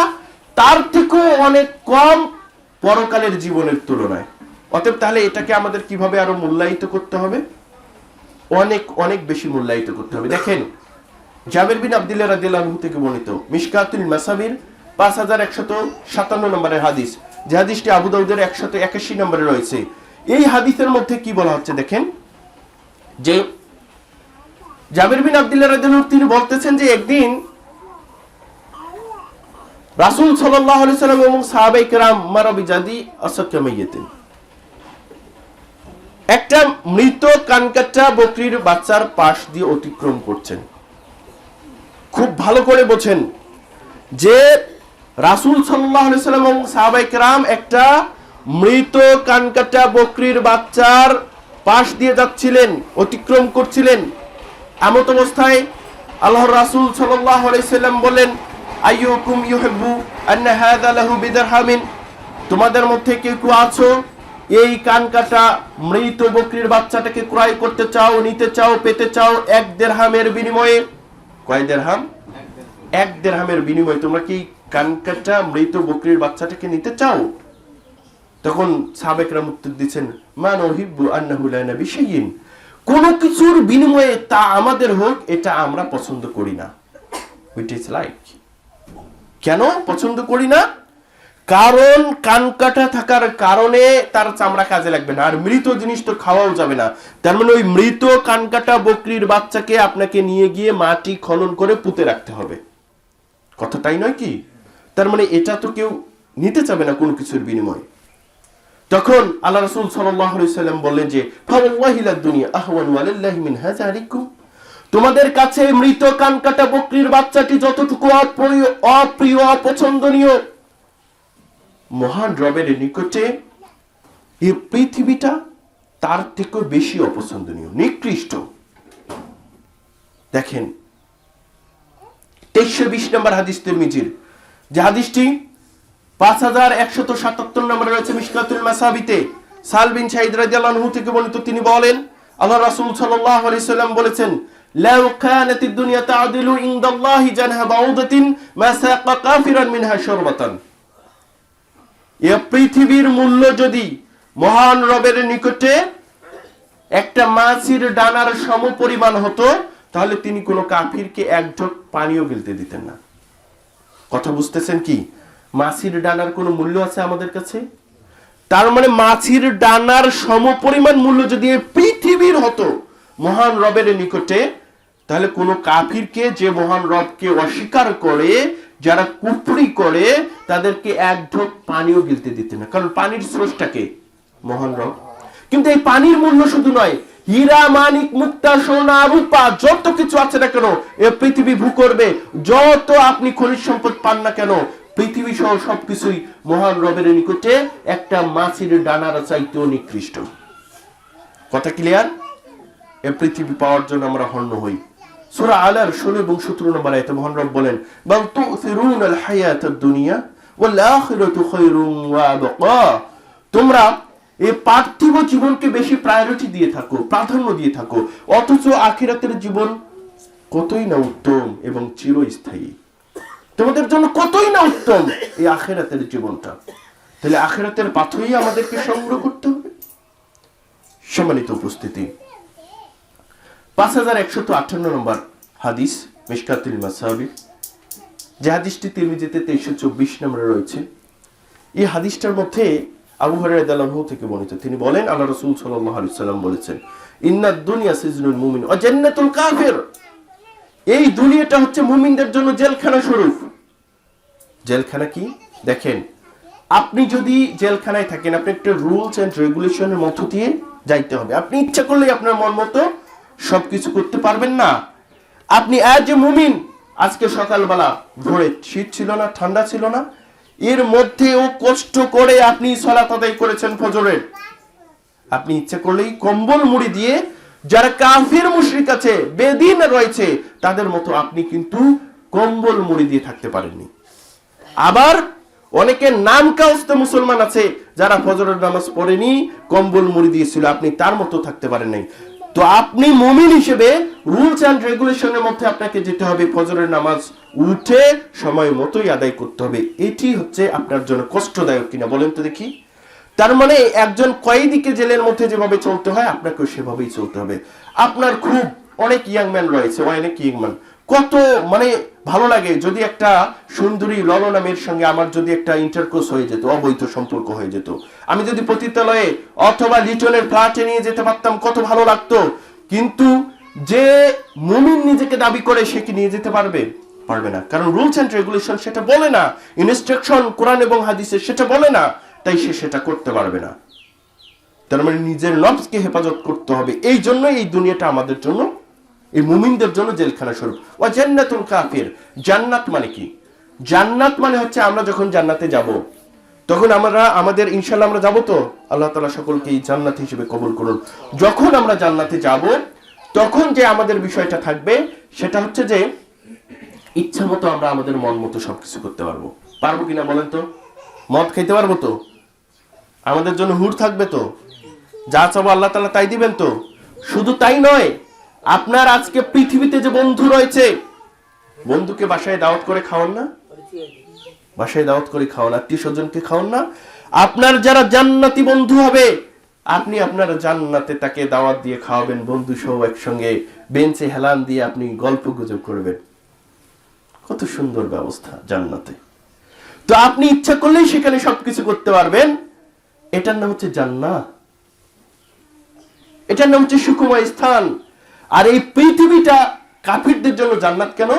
তার থেকেও অনেক কম পরকালের জীবনের তুলনায়। অতএব তাহলে এটাকে আমাদের কিভাবে আরো মূল্যায়িত করতে হবে? অনেক অনেক বেশি মূল্যায়িত করতে হবে। দেখেন, জাবের বিন আব্দুল্লাহ রাদিয়াল্লাহু আনহু থেকে বর্ণিত মিশকাতুল মাসাবির 5157 নম্বরের হাদিস, যে হাদিসটি আবু দাউদের 181 নম্বরে রয়েছে। এই হাদিসের মধ্যে কি বলা হচ্ছে দেখেন, যে জাবের বিন আব্দুল্লাহ রাদিয়াল্লাহু আনহু তিনি বলতেছেন যে একদিন রাসূল সাল্লাল্লাহু আলাইহি সাল্লাম এবং সাহাবায়ে কেরাম মারা বিজাদি আসাকামাইয়াতিন, একটা মৃত কানকাটা বকরির বাচ্চার পাশ দিয়ে অতিক্রম করছেন। খুব ভালো করে বোঝেন যে রাসূল সাল্লাল্লাহু আলাইহি সাল্লাম এবং সাহাবায়ে কেরাম একটা মৃত কানকাটা বকরির বাচ্চার পাশ দিয়ে যাচ্ছিলেন, অতিক্রম করছিলেন। এমত অবস্থায় আল্লাহর রাসূল সাল্লাল্লাহু আলাইহি সাল্লাম বলেন, আইয়ুকুম ইউহিব্বু আন্না হাযা লাহু বিদিরহামিন, তোমাদের মধ্যে কেউ কেউ আছো এই কানকাটা মৃত বকরির বাচ্চাটাকে ক্রয় করতে চাও, নিতে চাও, পেতে চাও 1 দিরহামের বিনিময়ে। কয় দিরহাম? 1 দিরহামের বিনিময়ে তোমরা কি কানকাটা মৃত বকরির বাচ্চাটাকে নিতে চাও? তো তখন সাহাবায়ে উত্তর দিচ্ছেন, মা নুহিব্বু আন্নাহু লানা বিশাইইন, কোন কিছুর বিনিময়ে তা আমাদের হোক এটা আমরা পছন্দ করি না। হুইচ ইজ লাইক, কেন পছন্দ করি না? কারণ কান কাটা থাকার কারণে তার চামড়া কাজে লাগবে না, আর মৃত জিনিস তো খাওয়াও যাবে না। তার মানে ওই মৃত কান কাটা বকরির বাচ্চাকে আপনাকে নিয়ে গিয়ে মাটি খনন করে পুঁতে রাখতে হবে, কথাটাই নয় কি? তার মানে এটা তো কেউ নিতে চাবে না কোনো কিছুর বিনিময়ে। তখন আল্লাহ রাসূল সাল্লাল্লাহু আলাইহি সাল্লাম বললেন যে ফাওয়াল্লাহি লাদ দুনিয়া আহওয়ানু আলাল্লাহি মিন হাযা আলাইকুম, তোমাদের কাছে মৃত কান কাটা বকরির বাচ্চাটি যতটুকু অপ্রিয় অপছন্দনীয়, মহান রবের নিকটে এই পৃথিবীটা তার থেকে বেশি অপছন্দনীয়, নিকৃষ্ট। দেখেন 2320 নম্বর হাদিস তিরমিজির, যে হাদিসটি 5177 নম্বরে রয়েছে মিশকাতুল মাসাবিতে। সাল বিন সাঈদ রাদিয়াল্লাহু আনহু থেকে বর্ণিত, তিনি বলেন আল্লাহ রাসূল সাল্লাল্লাহু আলাইহি সাল্লাম বলেছেন, লাউ কানাতিদ দুনিয়া তা'দিলু ইনদাল্লাহি জানহা বাউদাতিন মা সাqa কাফিরান মিনহা শারবাতান, এই পৃথিবীর মূল্য যদি মহান রবের নিকটে একটা মাছির ডানার সমপরিমাণ হতো, তাহলে তিনি কোনো কাফিরকে এক ঢোক পানিও গিলতে দিতেন না। কথা বুঝতেছেন কি? মাছির ডানার কোনো মূল্য আছে আমাদের কাছে? তার মানে মাছির ডানার সমপরিমাণ মূল্য যদি পৃথিবীর হতো মহান রবের নিকটে, তাহলে কোনো কাফিরকে, যে মহান রবকে অস্বীকার করে, যারা কুফরি করে, তাদেরকে এক ঢোক পানিও গিলতে দিতে না। কারণ পানির স্রষ্টাকে মহান রব। কিন্তু এই পানির মূল্য শুধু নয়, হীরা মানিক মুক্তা সোনা রূপা যত কিছু আছে না কেন, এই পৃথিবী ভূগর্ভে যত আপনি খনিজ সম্পদ পান না কেন, পৃথিবী সহ সবকিছুই মহান রবের নিকটে একটা মাছির ডানার চাইতেও নিকৃষ্ট। কথা ক্লিয়ার? এই পৃথিবী পাওয়ার জন্য আমরা হন্য হই। সূরা আলার 16 এবং 17 নম্বর আয়াতে মহান রব বলেন, বাল তুসিরুনাল হায়াতাদ দুনিয়া ওয়াল আখিরাতু খায়রুম ওয়া আবকা, তোমরা এই পার্থিব জীবনকে বেশি প্রায়োরিটি দিয়ে থাকো, প্রাধান্য দিয়ে থাকো, অথচ আখিরাতের জীবন কতই না উত্তম এবং চিরস্থায়ী। তোমাদের জন্য কতই না উত্তম এই আখিরাতের জীবনটা। তাহলে আখিরাতের পাথরই আমাদেরকে সংগ্রহ করতে হবে। সম্মানিত উপস্থিতি, 5158 নম্বর হাদিস মিশকাতুল মাসাবিহ, যে হাদিসটি তিরমিজিতে 2324 নম্বরে রয়েছে। এই হাদিসটার মধ্যে আবু হুরায়রা রাদিয়াল্লাহু আনহু থেকে বর্ণিত, তিনি বলেন আল্লাহ রাসূল সাল্লাল্লাহু আলাইহি সাল্লাম বলেছেন, ইন্নাদ দুনিয়া সিজনুল মুমিন ওয়া জান্নাতুল কাফির, এই দুনিয়াটা হচ্ছে মুমিনদের জন্য জেলখানা স্বরূপ। জেলখানা কি? দেখেন, আপনি যদি জেলখানায় থাকেন, আপনি একটা রুলস এন্ড রেগুলেশনের মধ্য দিয়ে যাইতে হবে। আপনি ইচ্ছা করলেই আপনার মন মতো সবকিছু করতে পারবেন না। আপনি আজ যে মুমিন, আজকে সকালবেলা ভোরে শীত ছিল না, ঠান্ডা ছিল না, এর মধ্যেও কষ্ট করে আপনি সালাত আদায় করেছেন ফজরের। আপনি ইচ্ছা করলেই কম্বল মুড়ি দিয়ে, যারা কাফির মুশরিক আছে, বেদিন রয়েছে, তাদের মতো আপনি কিন্তু কম্বল মুড়ি দিয়ে থাকতে পারেননি। আবার অনেকের নাম কাউস্তে মুসলমান আছে, যারা ফজরের নামাজ পড়েনি, কম্বল মুড়ি দিয়েছিল, আপনি তার মতো থাকতে পারেন নাই। তো আপনি মুমিন হিসেবে রুলস এন্ড রেগুলেশনের মধ্যে আপনাকে যেতে হবে, ফজরের নামাজ উঠে সময় মতোই আদায় করতে হবে। এটি হচ্ছে আপনার জন্য কষ্টদায়ক কিনা বলেন তো দেখি? তার মানে একজন কয়েদিকে জেলের মধ্যে যেভাবে চলতে হয়, আপনাকেও সেভাবেই চলতে হবে। আপনার খুব অনেক ইয়াং ম্যান রয়েছে, অনেক ইয়াং ম্যান, কত মানে ভালো লাগে যদি একটা সুন্দরী ললনা মেয়ের সঙ্গে আমার যদি একটা ইন্টারকোর্স হয়ে যেত, অবৈধ সম্পর্ক হয়ে যেত, আমি যদি পতিতালয়ে অথবা লিটনের ফ্ল্যাটে নিয়ে যেতে পারতাম, কত ভালো লাগতো। কিন্তু যে মুমিন নিজেকে দাবি করে, সে কি নিয়ে যেতে পারবে? পারবে না। কারণ রুলস এন্ড রেগুলেশন সেটা বলে না, ইনস্ট্রাকশন কোরআন এবং হাদিসে সেটা বলে না, তাই সে সেটা করতে পারবে না। তার মানে নিজের নফসকে হেফাজত করতে হবে। এই জন্য এই দুনিয়াটা আমাদের জন্য, এই মুমিনদের জন্য জেলখানা স্বরূপ। ওয়া জান্নাতুল কাফির, জান্নাত মানে কি? জান্নাত মানে হচ্ছে আমরা যখন জান্নাতে যাব, তখন আমরা আমাদের ইনশাআল্লাহ আমরা যাব তো, আল্লাহ তাআলা সকলকে এই জান্নাত হিসেবে কবুল করুন। যখন আমরা জান্নাতে যাব, তখন যে আমাদের বিষয়টা থাকবে সেটা হচ্ছে যে ইচ্ছা মতো আমরা আমাদের মন মতো সবকিছু করতে পারবো। পারবো কিনা বলেন তো? মদ খাইতে পারবো তো? আমাদের জন্য হুর থাকবে তো? যা চাবো আল্লাহ তাআলা তাই দিবেন তো? শুধু তাই নয়, আপনার আজকে পৃথিবীতে যে বন্ধু রয়েছে, বন্ধুকে বাসায় দাওয়াত করে খাওয়ান না? বাসায় দাওয়াত করে খাওয়ান, আত্মীয় স্বজনকে খাওয়ান না? আপনার যারা জান্নাতি বন্ধু হবে, আপনি আপনার জান্নাতে তাকে দাওয়াত দিয়ে খাওয়াবেন, বন্ধু সহ একসঙ্গে বেঞ্চে হেলান দিয়ে আপনি গল্প গুজব করবেন। কত সুন্দর ব্যবস্থা জান্নাতে। তো আপনি ইচ্ছা করলেই সেখানে সবকিছু করতে পারবেন। এটার নাম হচ্ছে জান্নাত, এটার নাম হচ্ছে সুখময় স্থান। আর এই পৃথিবীটা কাফিরদের জন্য জান্নাত কেন?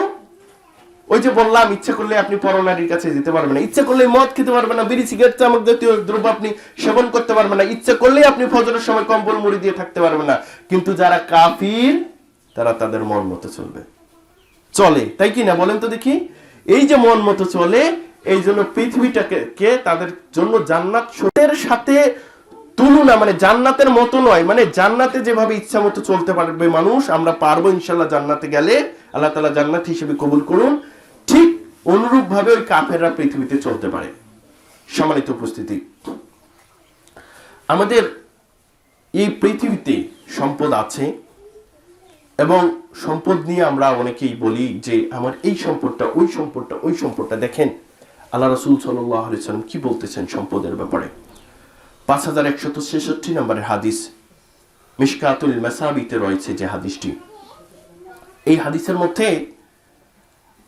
ওই যে বললাম, ইচ্ছা করলে আপনি পরনারীর কাছে যেতে পারবেন না, ইচ্ছা করলে মদ খেতে পারবেন না, বিড়ি সিগারেট তামাক জাতীয় দ্রব্য আপনি সেবন করতে পারবেন না, ইচ্ছা করলেই আপনি ফজরের সময় কম্বল মুড়ি দিয়ে থাকতে পারবেন না। কিন্তু যারা কাফির তারা তাদের মন মতো চলে, তাই কি না বলেন তো দেখি? এই যে মন মতো চলে, এই জন্য পৃথিবীটাকে তাদের জন্য জান্নাত সত্যের সাথে তুলনা, মানে জান্নাতের মতো নয়। মানে জান্নাতে যেভাবে ইচ্ছা মতো চলতে পারবে মানুষ, আমরা পারবো ইনশাল্লাহ জান্নাতে গেলে, আল্লাহ তাআলা জান্নাত হিসেবে কবুল করুন, ঠিক অনুরূপ ভাবে ওই কাফেররা পৃথিবীতে চলতে পারে। সম্মানিত উপস্থিতি, আমাদের এই পৃথিবীতে সম্পদ আছে, এবং সম্পদ নিয়ে আমরা অনেকেই বলি যে আমার এই সম্পদটা, ওই সম্পদটা, ওই সম্পদটা। দেখেন আল্লাহ রাসূল সাল্লাল্লাহু আলাইহি ওয়াসাল্লাম কি বলতেছেন সম্পদের ব্যাপারে। 5166 নম্বরের হাদিস, মিশকাতুল মাসাবিতে রয়েছে যে হাদিসটি। এই হাদিসের মধ্যে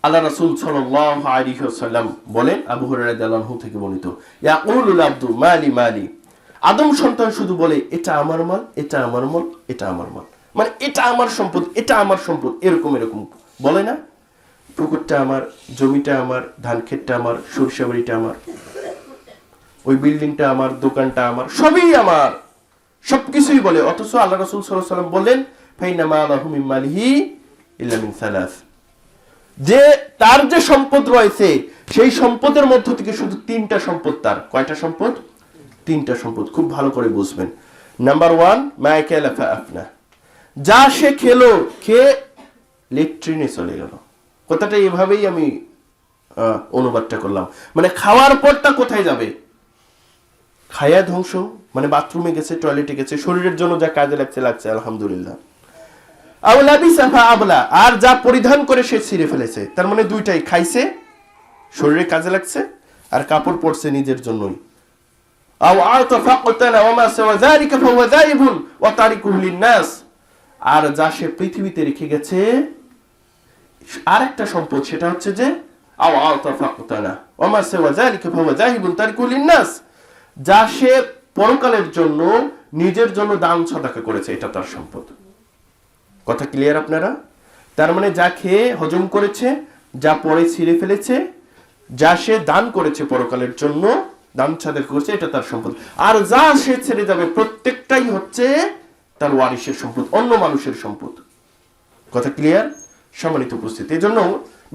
আল্লাহ রাসূল সাল্লাল্লাহু আলাইহি ওয়াসাল্লাম বলেন, আবু হুরায়রা রাদিয়াল্লাহু আনহু থেকে বর্ণিত, ইয়াকুলুল আবদু মালি মালি, আদম সন্তান শুধু বলে এটা আমার মাল, এটা আমার মাল, এটা আমার মাল, মানে এটা আমার সম্পদ, এটা আমার সম্পদ, এরকম এরকম বলে না? পুকুরটা আমার, জমিটা আমার, ধান ক্ষেতটা আমার, সরিষা বাড়িটা আমার, ওই বিল্ডিংটা আমার, দোকানটা আমার, সবই আমার, সবকিছুই বলে। অথচ আল্লাহ রাসূল সাল্লাল্লাহু আলাইহি ওয়াসাল্লাম বলেন, ফাইনামা লাহু মিন মালিহি ইল্লা মিন সালাস, যে তার যে সম্পদ রয়েছে সেই সম্পদের মধ্য থেকে শুধু 3টা সম্পদ তার। কয়টা সম্পদ? 3টা সম্পদ। খুব ভালো করে বুঝবেন। নাম্বার 1, মা আকালা ফাআফনা, যা সে খেলো, খেয়ে লেট্রিনে চলে গেল। কথাটা এভাবেই আমি অনুবাদটা করলাম, মানে খাওয়ার পরটা কোথায় যাবে? খায়া ধ্বংস, মানে বাথরুমে গেছে, টয়লেটে গেছে, শরীরের জন্য যা কাজে লাগছে আলহামদুলিল্লাহ। আওলা বিসাফা আবলা, আর যা পরিধান করে সে ছিঁড়ে ফেলেছে। তার মানে দুইটাই, খাইছে, শরীরে কাজে লাগছে, আর কাপড় পরছে নিজের জন্যই। আও আতা ফাকতানা ওয়া মা সাওয়া যালিকা ফাহুয়া যাইবুন ওয়া তারিকুহু লিন-নাস, আর যা সে পৃথিবীতে রেখে গেছে আরেকটা সম্পদ, সেটা হচ্ছে যে আও আতা ফাকতানা ওয়া মা সাওয়া যালিকা ফাহুয়া যাইবুন তারিকুহু লিন-নাস, যা সে পরকালের জন্য নিজের জন্য দান সাদাকা করেছে, এটা তার সম্পদ। কথা ক্লিয়ার আপনারা? তার মানে যা খেয়ে হজম করেছে, যা পরে ছিঁড়ে ফেলেছে, যা সে দান করেছে পরকালের জন্য, দান সাদাকা করেছে, এটা তার সম্পদ। আর যা সে ছেড়ে যাবে প্রত্যেকটাই হচ্ছে তার ওয়ারিসের সম্পদ, অন্য মানুষের সম্পদ। কথা ক্লিয়ার? সম্মানিত উপস্থিতি, এজন্য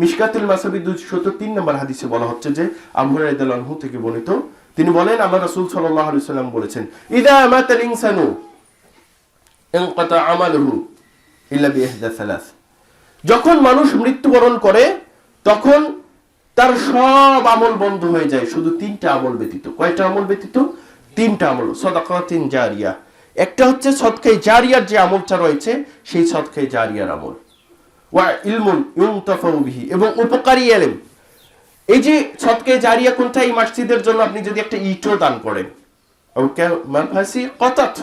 মিশকাতুল মাসাবি 203 নম্বর হাদিসে বলা হচ্ছে যে আবু হুরায়রা রাদিয়াল্লাহু আনহু থেকে বর্ণিত, তিনি বলেন, আল্লাহ রাসূল সাল্লাল্লাহু আলাইহি ওয়াসাল্লাম বলেছেন, ইযা মাতাল ইনসানু ইনকাতা আমালুহু ইল্লা বিইহদা সালাস, যখন মানুষ মৃত্যুবরণ করে তখন তার সব আমল বন্ধ হয়ে যায়, শুধু 3টা আমল ব্যতীত। কয়টা আমল ব্যতীত? 3টা আমল। সাদাকাতিন জারিয়া, একটা হচ্ছে সদকায়ে জারিয়ার যে আমলটা রয়েছে, সেই সদকায়ে জারিয়ার আমল। ওয়া ইলমুন ইউনতাফাউ বিহি, এবং উপকারী ইলম। এই যে সদকায়ে জারিয়া কোনটা? এই মসজিদের জন্য আপনি যদি একটা ইটও দান করেন, ওকে মাফাসি কতাত,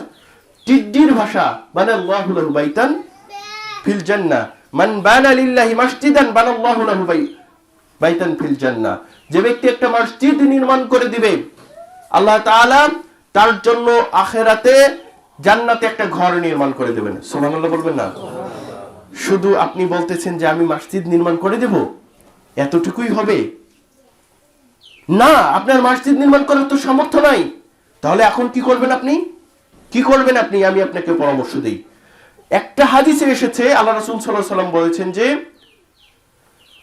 টিড্ডির ভাষা, বানাল্লাহু লাহু বাইতান ফিল জান্নাহ, মান বানা লিল্লাহি মাসজিদান বানাল্লাহু লাহু বাইতান ফিল জান্নাহ, যে ব্যক্তি একটা মসজিদ নির্মাণ করে দিবে, আল্লাহ তাআলা তার জন্য আখিরাতে জান্নাতে একটা ঘর নির্মাণ করে দেবেন। সুবহানাল্লাহ বলবেন না? শুধু আপনি বলতেছেন যে আমি মসজিদ নির্মাণ করে দেব, এতটুকুই হবে না, আপনার মসজিদ নির্মাণ করার তো সামর্থ্য নাই। তাহলে এখন কি করবেন আপনি? কি করবেন আপনি? আমি আপনাকে পরামর্শ দেই। একটা হাদিসে এসেছে, আল্লাহ রাসূল সাল্লাল্লাহু আলাইহি ওয়াসাল্লাম বলেছেন যে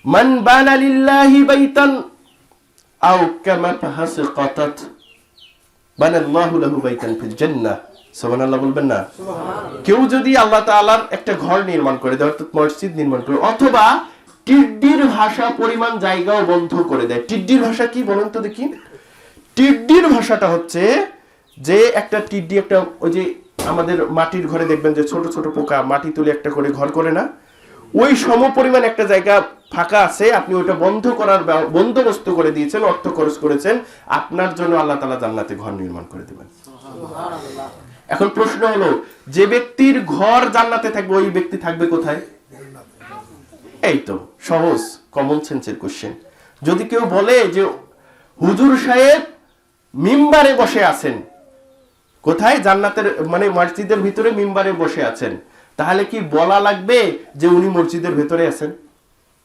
মান বানা লিল্লাহি বাইতান আও কামা ফাহাসকাতাত বানাল্লাহু লাহু বাইতান ফিল জান্নাহ। সুবহানাল্লাহ বলবেন না? কেউ যদি আল্লাহ তাআলার একটা ঘর নির্মাণ করে দেয়, অর্থাৎ মসজিদ নির্মাণ করে, অথবা টিড্ডির ভাষা পরিমাণ জায়গাও বন্ধ করে দেয়। টিড্ডির ভাষা কি বলেন তো দেখি? টিড্ডির ভাষাটা হচ্ছে যে একটা টিড্ডি, একটা ওই যে আমাদের মাটির ঘরে দেখবেন যে ছোট ছোট পোকা মাটি তুলে একটা করে ঘর করে না, ওই সম পরিমাণ একটা জায়গা ফাঁকা আছে, আপনি ওটা বন্ধ করার বন্দোবস্ত করে দিয়েছেন, অর্থ খরচ করেছেন, আপনার জন্য আল্লাহ তাআলা জান্নাতে ঘর নির্মাণ করে দেবেন। এখন প্রশ্ন হলো, যে ব্যক্তির ঘর জান্নাতে থাকবে ওই ব্যক্তি থাকবে কোথায়? এই তো সহজ কমন সেন্সের কোশ্চেন। যদি কেউ বলে যে হুজুর সাহেব মিম্বারে বসে আছেন, কোথায়? জান্নাতের মানে মসজিদের ভিতরে মিম্বারে বসে আছেন, তাহলে কি বলা লাগবে যে উনি মসজিদের ভিতরে আছেন?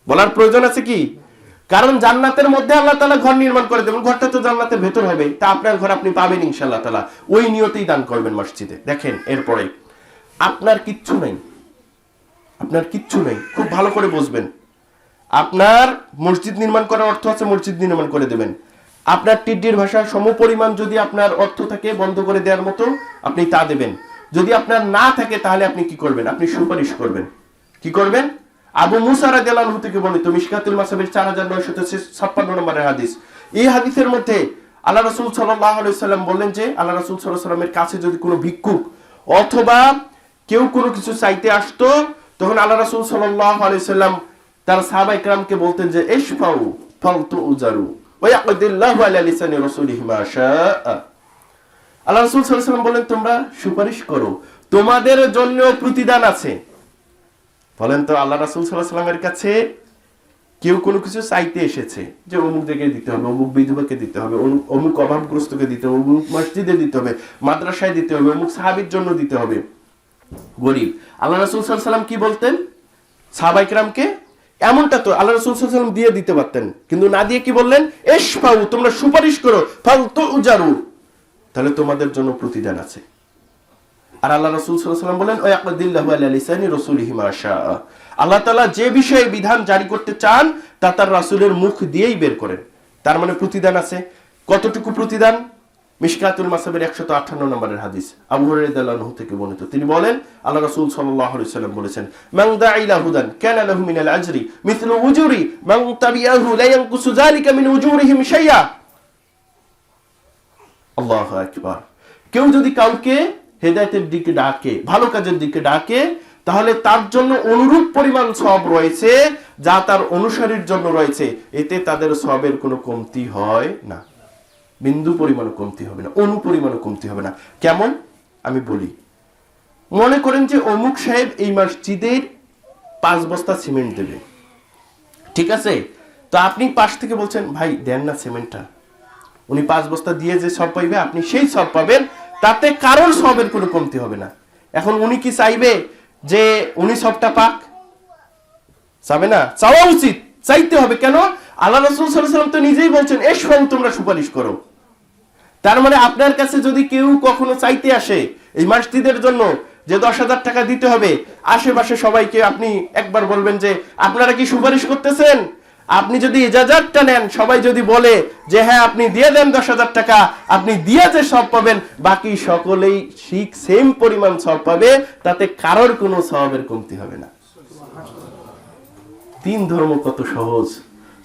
বলার প্রয়োজন আছে কি? কারণ জান্নাতের মধ্যে আল্লাহ তাআলা ঘর নির্মাণ করে দেবেন, ঘরটা তো জান্নাতের ভেতর হবে, তা আপনার ঘর আপনি পাবেন ইনশাআল্লাহ তাআলা, ওই নিয়তেই দান করবেন মসজিদে। দেখেন এরপরে আপনার কিচ্ছু নেই, আপনার কিচ্ছু নেই, খুব ভালো করে বুঝবেন। আপনার মসজিদ নির্মাণ করার অর্থ আছে, মসজিদ নির্মাণ করে দেবেন। আপনার টিড্ডির ভাষা সমপরিমাণ যদি আপনার অর্থ থাকে বন্ধ করে দেওয়ার মতো, আপনি তা দেবেন। যদি আপনার না থাকে তাহলে আপনি কি করবেন? আপনি সুপারিশ করবেন। কি করবেন? আবু মুসা রাদিয়াল্লাহু আনহু থেকে বর্ণিত মিশকাতুল মাসাবির 4956 নম্বরের হাদিস। এই হাদিসের মধ্যে আল্লাহ রাসূল সাল্লাল্লাহু আলাইহি ওয়াসাল্লাম বললেন যে আল্লাহ রাসূল সাল্লাল্লাহু আলাইহি ওয়াসাল্লামের কাছে যদি কোনো ভিক্ষুক অথবা কেউ কোনো কিছু চাইতে আসতো, তখন আল্লাহ রাসূল সাল্লাল্লাহু আলাইহি ওয়াসাল্লাম তার সাহাবায়ে কেরামকে বলতেন যে ইশফাউ ফালতুজারু ওয়া ইয়াকদিল্লাহু আলা লিসানি রাসূলিহি মা শাআ। আল্লাহ রাসূল সাল্লাল্লাহু আলাইহি ওয়াসাল্লাম বলেন তোমরা সুপারিশ করো, তোমাদের জন্য প্রতিদান আছে। বলেন তো আল্লাহ রাসূল সাল্লাল্লাহু আলাইহি ওয়াসাল্লামের কাছে কেউ কোনো কিছু চাইতে এসেছে যে অমুক জায়গায় দিতে হবে, অমুক বিধবাকে দিতে হবে, অমুক অভাবগ্রস্তকে দিতে হবে, অমুক মসজিদে দিতে হবে, মাদ্রাসায় দিতে হবে, অমুক সাহাবীর জন্য দিতে হবে, গরিব। আল্লাহ রাসূল সাল্লাল্লাহু আলাইহি ওয়াসাল্লাম কি বলতেন সাহাবায়ে কেরামকে? এমনটা তো আল্লাহ রাসূল সাল্লাল্লাহু আলাইহি ওয়াসাল্লাম দিয়ে দিতে পারতেন, কিন্তু না দিয়ে কি বললেন? ইশফাউ, তোমরা সুপারিশ করো, ফালতুজারু, তাহলে তোমাদের জন্য প্রতিদান আছে। আর আল্লাহ রাসূল সাল্লাল্লাহু আলাইহি ওয়াসাল্লাম বলেন ওয়া ইয়াকদিল্লাহু আলা লিসানি রাসূলিহি মা শাআ। আল্লাহ তাআলা যে বিষয়ে বিধান জারি করতে চান তা তার রাসূলের মুখ দিয়েই বের করেন। তার মানে প্রতিদান আছে। কতটুকু প্রতিদান? মিশকাতুল মাসাবির 158 নম্বরের হাদিস, আবু হুরায়রা রাদিয়াল্লাহু আনহু থেকে বর্ণিত। তিনি বলেন আল্লাহ রাসূল সাল্লাল্লাহু আলাইহি ওয়াসাল্লাম বলেছেন মান দা'a ইলা হুদান কানা লাহু মিনাল আজরি মিথলু উজুরি মান তাবিআহু লা ইয়ানকুসু যালিকা মিন উজুরিহিম শাইআ। আল্লাহু আকবার। কেউ যদি কাউকে হেদায়েতের দিকে ডাকে, ভালো কাজের দিকে ডাকে, তাহলে তার জন্য অনুরূপ পরিমাণ সওয়াব রয়েছে যা তার অনুসারীর জন্য রয়েছে, এতে তাদের সওয়াবের কোনো কমতি হয় না, বিন্দু পরিমাণও কমতি হবে না, অনুপরিমাণও কমতি হবে না। কেমন? আমি বলি। মনে করেন যে অমুক সাহেব এই মসজিদের 5 বস্তা সিমেন্ট দেবে, ঠিক আছে? তো আপনি পাশ থেকে বলছেন ভাই দেন না সিমেন্টটা, উনি 5 বস্তা দিয়ে যে সব পাইবে আপনি সেই সব পাবেন, তাতে কারোর সবের কোনো কমতি হবে না। এখন উনি কি চাইবে যে উনি সবটা পাক? চাবে না, চাওয়া উচিত, চাইতে হবে। কেন? আল্লাহ রাসূল সাল্লাল্লাহু আলাইহি ওয়াসাল্লাম তো নিজেই বলছেন ইশফাউ, তোমরা সুপারিশ করো। তার মানে আপনার কাছে যদি কেউ কখনো চাইতে আসে এই মসজিদের জন্য যে 10,000 টাকা দিতে হবে, আশেপাশে সবাইকে আপনি একবার বলবেন যে আপনারা কি সুপারিশ করতেছেন? আপনি যদি ইজাজাতটা নেন, সবাই যদি বলে যে হ্যাঁ আপনি দিয়ে দেন 10,000 টাকা, আপনি দিয়ে যে সব পাবেন, বাকি সকলেই ঠিক সেম পরিমাণ সব পাবে, তাতে কারোর কোনো সওয়াবের কমতি হবে না। তিন ধর্ম কত সহজ,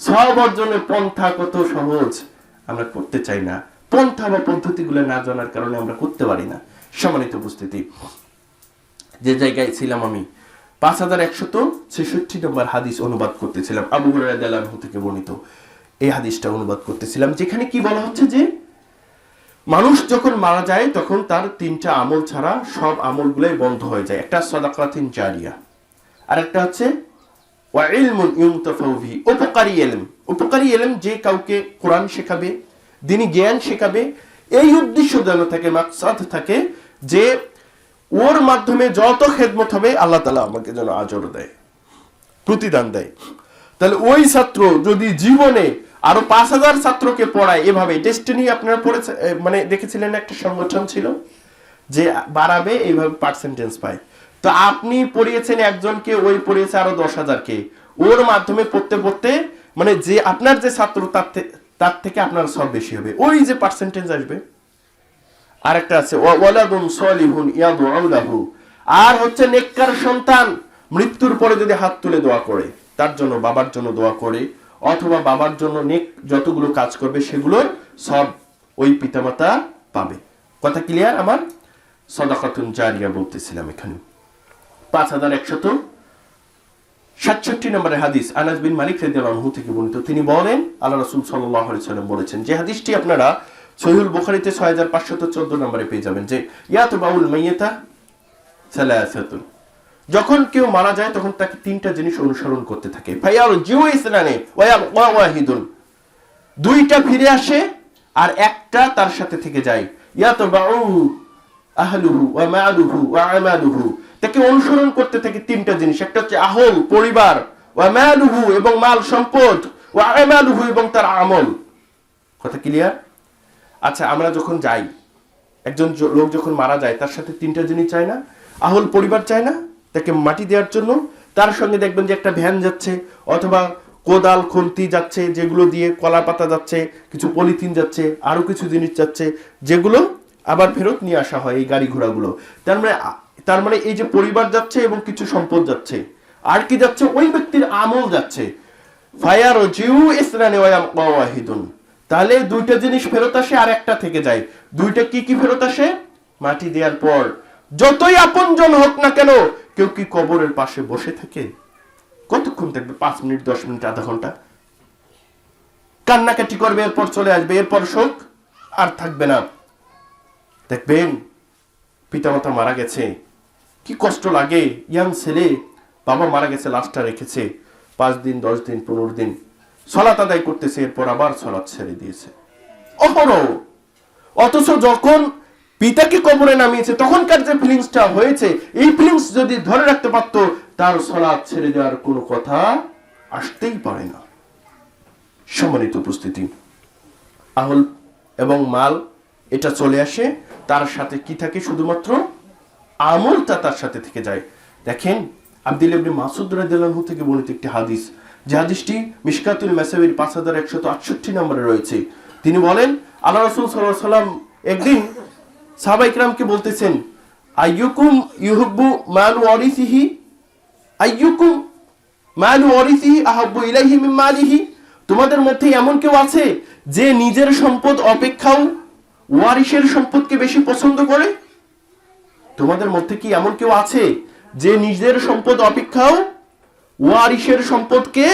সওয়াব অর্জনের পন্থা কত সহজ, আমরা করতে চাই না। পন্থা বা পদ্ধতিগুলো না জানার কারণে আমরা করতে পারি না। সম্মানিত উপস্থিতি, যে জায়গায় ছিলাম আমি 5166 নম্বর হাদিস অনুবাদ করতেছিলাম, আবু হুরায়রা রাদিয়াল্লাহু আনহু থেকে বর্ণিত এই হাদিসটা অনুবাদ করতেছিলাম, যেখানে কি বলা হচ্ছে যে মানুষ যখন মারা যায় তখন তার 3টা আমল ছাড়া সব আমলগুলাই বন্ধ হয়ে যায়। একটা সাদাকাতুন জারিয়া, আর একটা হচ্ছে ওয়া ইলমুন ইউনতাফাউ বিহি, উপকারী ইলম। উপকারী ইলম যে কাউকে কোরআন শেখাবে, দ্বীনি জ্ঞান শেখাবে, এই উদ্দেশ্য যেন থাকে, মাকসাদ থাকে যে ওর মাধ্যমে যত খেদমত হবে আল্লাহ তাআলা আমাকে যেন আজর দেয়, প্রতিদান দেয়। তাহলে ওই ছাত্র যদি জীবনে আরো 5,000 ছাত্রকে পড়ায়, এভাবে ডেস্টিনি আপনারা পড়েছে, মানে দেখেছিলেন একটা সংগঠন ছিল যে বাড়াবে এইভাবে পার্সেন্টেজ পায়। তো আপনি পড়িয়েছেন একজনকে, ওই পড়িয়েছে আরো 10,000কে, ওর মাধ্যমে পড়তে পড়তে মানে যে আপনার যে ছাত্র তার থেকে আপনার সব বেশি হবে, ওই যে পার্সেন্টেজ আসবে। আরেকটা আছে ওয়ালাদুন সলিহুন ইয়াদউ লাহু, আর হচ্ছে নেককার সন্তান মৃত্যুর পরে যদি হাত তুলে দোয়া করে, তার জন্য বাবার জন্য দোয়া করে, অথবা বাবার জন্য নেক যতগুলো কাজ করবে সেগুলোর সব ওই পিতামাতা পাবে। কথা ক্লিয়ার আমার? সাদাকাতুন জারিয়া বলতেছিলাম এখানে 67 নম্বরের হাদিস আনাস বিন মালিক রাদিয়াল্লাহু আনহু থেকে বর্ণিত। তিনি বলেন আল্লাহ রাসূল সাল্লাল্লাহু আলাইহি ওয়াসাল্লাম বলেছেন, যে হাদিসটি আপনারা সহিহুল বুখারীতে 6514 নম্বরে পেয়ে যাবেন, যে ইয়াতবাউল মাইয়াতা সালাসাতুন, যখন কেউ মারা যায় তখন তাকে তিনটা জিনিস অনুসরণ করতে থাকে। ফায়ার জিউ ইসলানে ওয়া ওয়াহিদুন, দুইটা ফিরে আসে আর একটা তার সাথে থেকে যায়। ইয়াতবাউ আহলুহু ওয়া মালুহু ওয়া আমালুহু, তাকে অনুসরণ করতে থাকে তিনটা জিনিস, একটা হচ্ছে আহল পরিবার, ওয়া মালুহু এবং মাল সম্পদ, ওয়া আমালুহু এবং তার আমল। কথা ক্লিয়ার? আচ্ছা, আমরা যখন যাই, একজন লোক যখন মারা যায় তার সাথে তিনটা জিনিস চায় না? আহল পরিবার চায় না তাকে মাটি দেওয়ার জন্য, তার সঙ্গে দেখবেন যে একটা ভ্যান যাচ্ছে অথবা কোদাল খুন্তি যাচ্ছে, যেগুলো দিয়ে কলা পাতা যাচ্ছে, কিছু পলিথিন যাচ্ছে, আরো কিছু জিনিস যাচ্ছে, যেগুলো আবার ফেরত নিয়ে আসা হয় এই গাড়ি ঘোড়াগুলো। তার মানে এই যে পরিবার যাচ্ছে এবং কিছু সম্পদ যাচ্ছে, আর কি যাচ্ছে? ওই ব্যক্তির আমল যাচ্ছে। ফায়ার জিউ ইসরানি ওয়া ওয়াহিদুন, তাহলে দুইটা জিনিস ফেরত আসে আর একটা থেকে যায়। দুইটা কি কি ফেরত আসে? মাটি দেওয়ার পর যতই আপনজন হোক না কেন, কেউ কি কবরের পাশে বসে থাকে? কতক্ষণ থাকবে? 5 মিনিট, 10 মিনিট, আধা ঘন্টা কান্নাকাটি করবে, এরপর চলে আসবে, এরপর শোক আর থাকবে না। দেখবেন পিতামাতা মারা গেছে, কি কষ্ট লাগে। ইয়াং ছেলে, বাবা মারা গেছে, লাশটা রেখেছে 5 দিন, 10 দিন, 15 দিন সালাত আদায় করতেছে, এরপর আবার সালাত ছেড়ে দিয়েছে অহরহ। অথচ যখন পিতাকে কবরে নামিয়েছে তখনকার যে ফিলিংসটা হয়েছে, এই ফিলিংস যদি ধরে রাখতে পারত, তার সালাত ছেড়ে দেওয়ার কোনো কথা আসতেই পারে না। সম্মানিত উপস্থিতি, আহল এবং মাল এটা চলে আসে, তার সাথে কি থাকে? শুধুমাত্র আমলটা তার সাথে থেকে যায়। দেখেন আব্দুল্লাহ ইবনে মাসউদ রাদিয়াল্লাহু আনহু থেকে বর্ণিত একটি হাদিস, যে হাদিসটি মিশকাতুল মাসাবির 5168 নম্বরে রয়েছে। তিনি বলেন আল্লাহ রাসূল সাল্লাল্লাহু আলাইহি ওয়াসাল্লাম একদিন সাহাবায়ে কিরামকে বলতেছেন, আইয়ুকুম ইউহিব্বু মাল ওয়ারিসিহি, আইয়ুকুম মাল ওয়ারিসিহি আহাব্বু ইলাইহি মিন মালিহি, তোমাদের মধ্যে এমন কেউ আছে যে নিজের সম্পদ অপেক্ষাও ওয়ারিসের সম্পদকে বেশি পছন্দ করে? তোমাদের মধ্যে কি এমন কেউ আছে যে নিজের সম্পদ অপেক্ষাও ওয়ারিসের সম্পদকে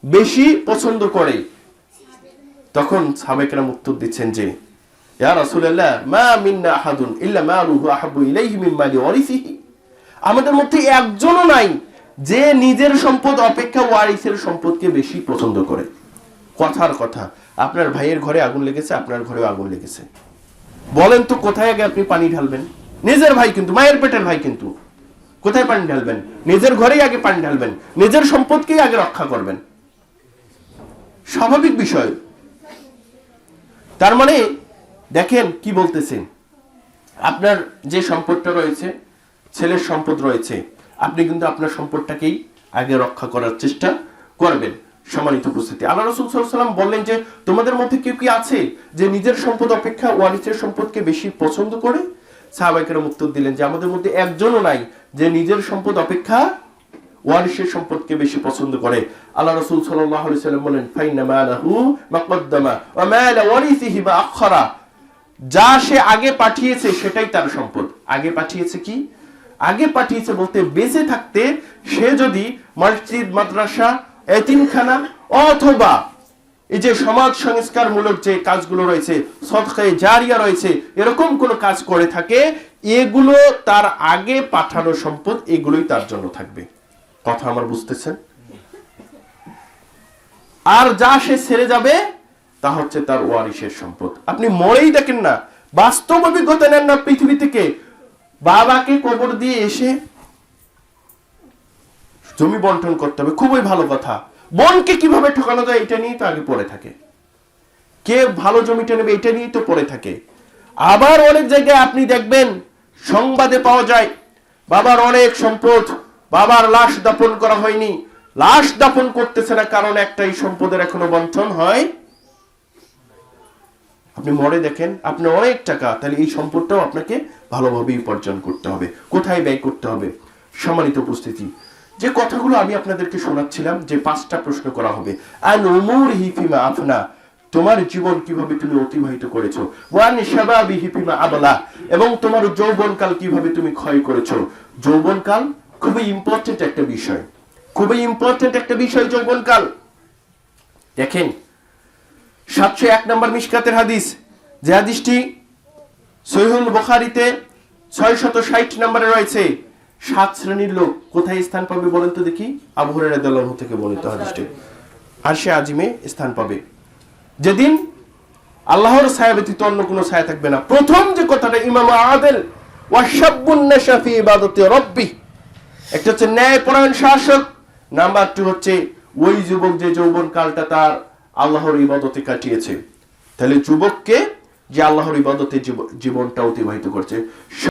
বেশি পছন্দ করে? তখন সাহাবায়ে কেরাম উত্তর দিচ্ছেন যে ইয়া রাসূলুল্লাহ মা মিন্না আহাদুন ইল্লা মালুহু আহাব্বু ইলাইহি মিন মালি ওয়ারিসিহি, আমাদের মধ্যে একজনও নাই যে নিজের সম্পদ অপেক্ষা ওয়ারিসের সম্পদকে বেশি পছন্দ করে। কথার কথা, আপনার ভাইয়ের ঘরে আগুন লেগেছে, আপনার ঘরেও আগুন লেগেছে, বলেন তো কোথায় আগে আপনি পানি ঢালবেন? নিজের ভাই কিন্তু, মায়ের পেটের ভাই কিন্তু, কোথায় পানি ঢালবেন? নিজের ঘরেই আগে পানি ঢালবেন, নিজের সম্পদকেই আগে রক্ষা করবেন। স্বাভাবিক বিষয়। তার মানে দেখেন কি বলতেছেন, আপনার যে সম্পদটা রয়েছে, ছেলের সম্পদ রয়েছে, আপনি কিন্তু আপনার সম্পদটাকেই আগে রক্ষা করার চেষ্টা করবেন। সম্মানিত উপস্থিতি, আল্লাহ রাসূল সাল্লাল্লাহু আলাইহি ওয়াসাল্লাম বললেন যে তোমাদের মধ্যে কেউ কি আছে যে নিজের সম্পদ অপেক্ষা ওয়ারিসের সম্পদকে বেশি পছন্দ করে? সাহাবায়ে কেরাম উত্তর দিলেন যে আমাদের মধ্যে একজনও নাই যে নিজের সম্পদ অপেক্ষা ওয়ারিসের সম্পদকে বেশি পছন্দ করে। আল্লাহ রাসূল সাল্লাল্লাহু আলাইহি ওয়াসাল্লাম বলেন ফাইন্না মালাহু মাকদ্দামা ওয়া মাল ওয়ারিসিহি মাআখারা, যা সে আগে পাঠিয়েছে সেটাই তার সম্পদ। আগে পাঠিয়েছে কি? আগে পাঠিয়েছে বলতে বেঁচে থাকতে সে যদি মসজিদ, মাদ্রাসা, এতিমখানা অথবা এই যে সমাজ সংস্কারমূলক যে কাজগুলো রয়েছে, সদকায়ে জারিয়া রয়েছে, এরকম কোনো কাজ করে থাকে, এগুলো তার আগে পাঠানো সম্পদ, এগুলোই তার জন্য থাকবে। কথা আমার বুঝতেছেন? আর যা সে ছেড়ে যাবে তা হচ্ছে তার ওয়ারিসের সম্পদ। আপনি মরেই দেখেন না, বাস্তব অভিজ্ঞতা নেন না পৃথিবী থেকে, বাবাকে কবর দিয়ে এসে জমি বন্টন করতে হবে, খুবই ভালো কথা, বোনকে কিভাবে ঠকানো যায় এটা নিয়েই তো আগে পড়ে থাকে, কে ভালো জমিটা নেবে এটা নিয়েই তো পড়ে থাকে। আবার অনেক জায়গায় আপনি দেখবেন সংবাদে পাওয়া যায় বাবার অনেক সম্পদ, বাবার লাশ দাফন করা হয়নি, লাশ দাফন করতেছে না কারণ একটাই, সম্পদের এখনো বন্টন হয়। আপনি মরে দেখেন আপনার অনেক টাকা, তাহলে এই সম্পদটাও আপনাকে ভালোভাবে উপার্জন করতে হবে, কোথায় ব্যয় করতে হবে। সম্মানিত উপস্থিতি, যে কথাগুলো আমি আপনাদেরকে শোনাচ্ছিলাম, যে 5টা প্রশ্ন করা হবে, আন উমুরিহি ফিমা আফনা, তোমার জীবন কিভাবে তুমি অতিবাহিত করেছো, ওয়ান শাবাবিহি ফিমা আবলা, এবং তোমার যৌবনকাল কিভাবে তুমি ক্ষয় করেছো। যৌবনকাল খুবই ইম্পর্টেন্ট একটা বিষয়। খুবই ইম্পর্টেন্ট একটা বিষয় যৌবনকাল। দেখেন 701 নম্বর মিশকাতের হাদিস, যে হাদিসটি সহিহুল বুখারীতে 660 নম্বরে রয়েছে। 7 শ্রেণীর লোক কোথায় স্থান পাবে বলেন তো দেখি? আবু হুরায়রা রাদিয়াল্লাহু আনহু থেকে বর্ণিত হাদিসটি। আরশে আজিমে স্থান পাবে, যেদিন আল্লাহর ছায়া ব্যতীত অন্য কোনো ছায়া থাকবে না। প্রথম যে কথাটা, ইমাম আদিল ওয়া শাবুন নাশা ফি ইবাদাতি রাব্বি, একটা হচ্ছে ন্যায়পরায়ণ শাসক, নাম্বার 2 হচ্ছে ওই যুবক যে যৌবনকালটা তার আল্লাহর ইবাদতে কাটিয়েছে। তাহলে যুবককে যে আল্লাহর ইবাদতে জীবনটা অতিবাহিত করছে।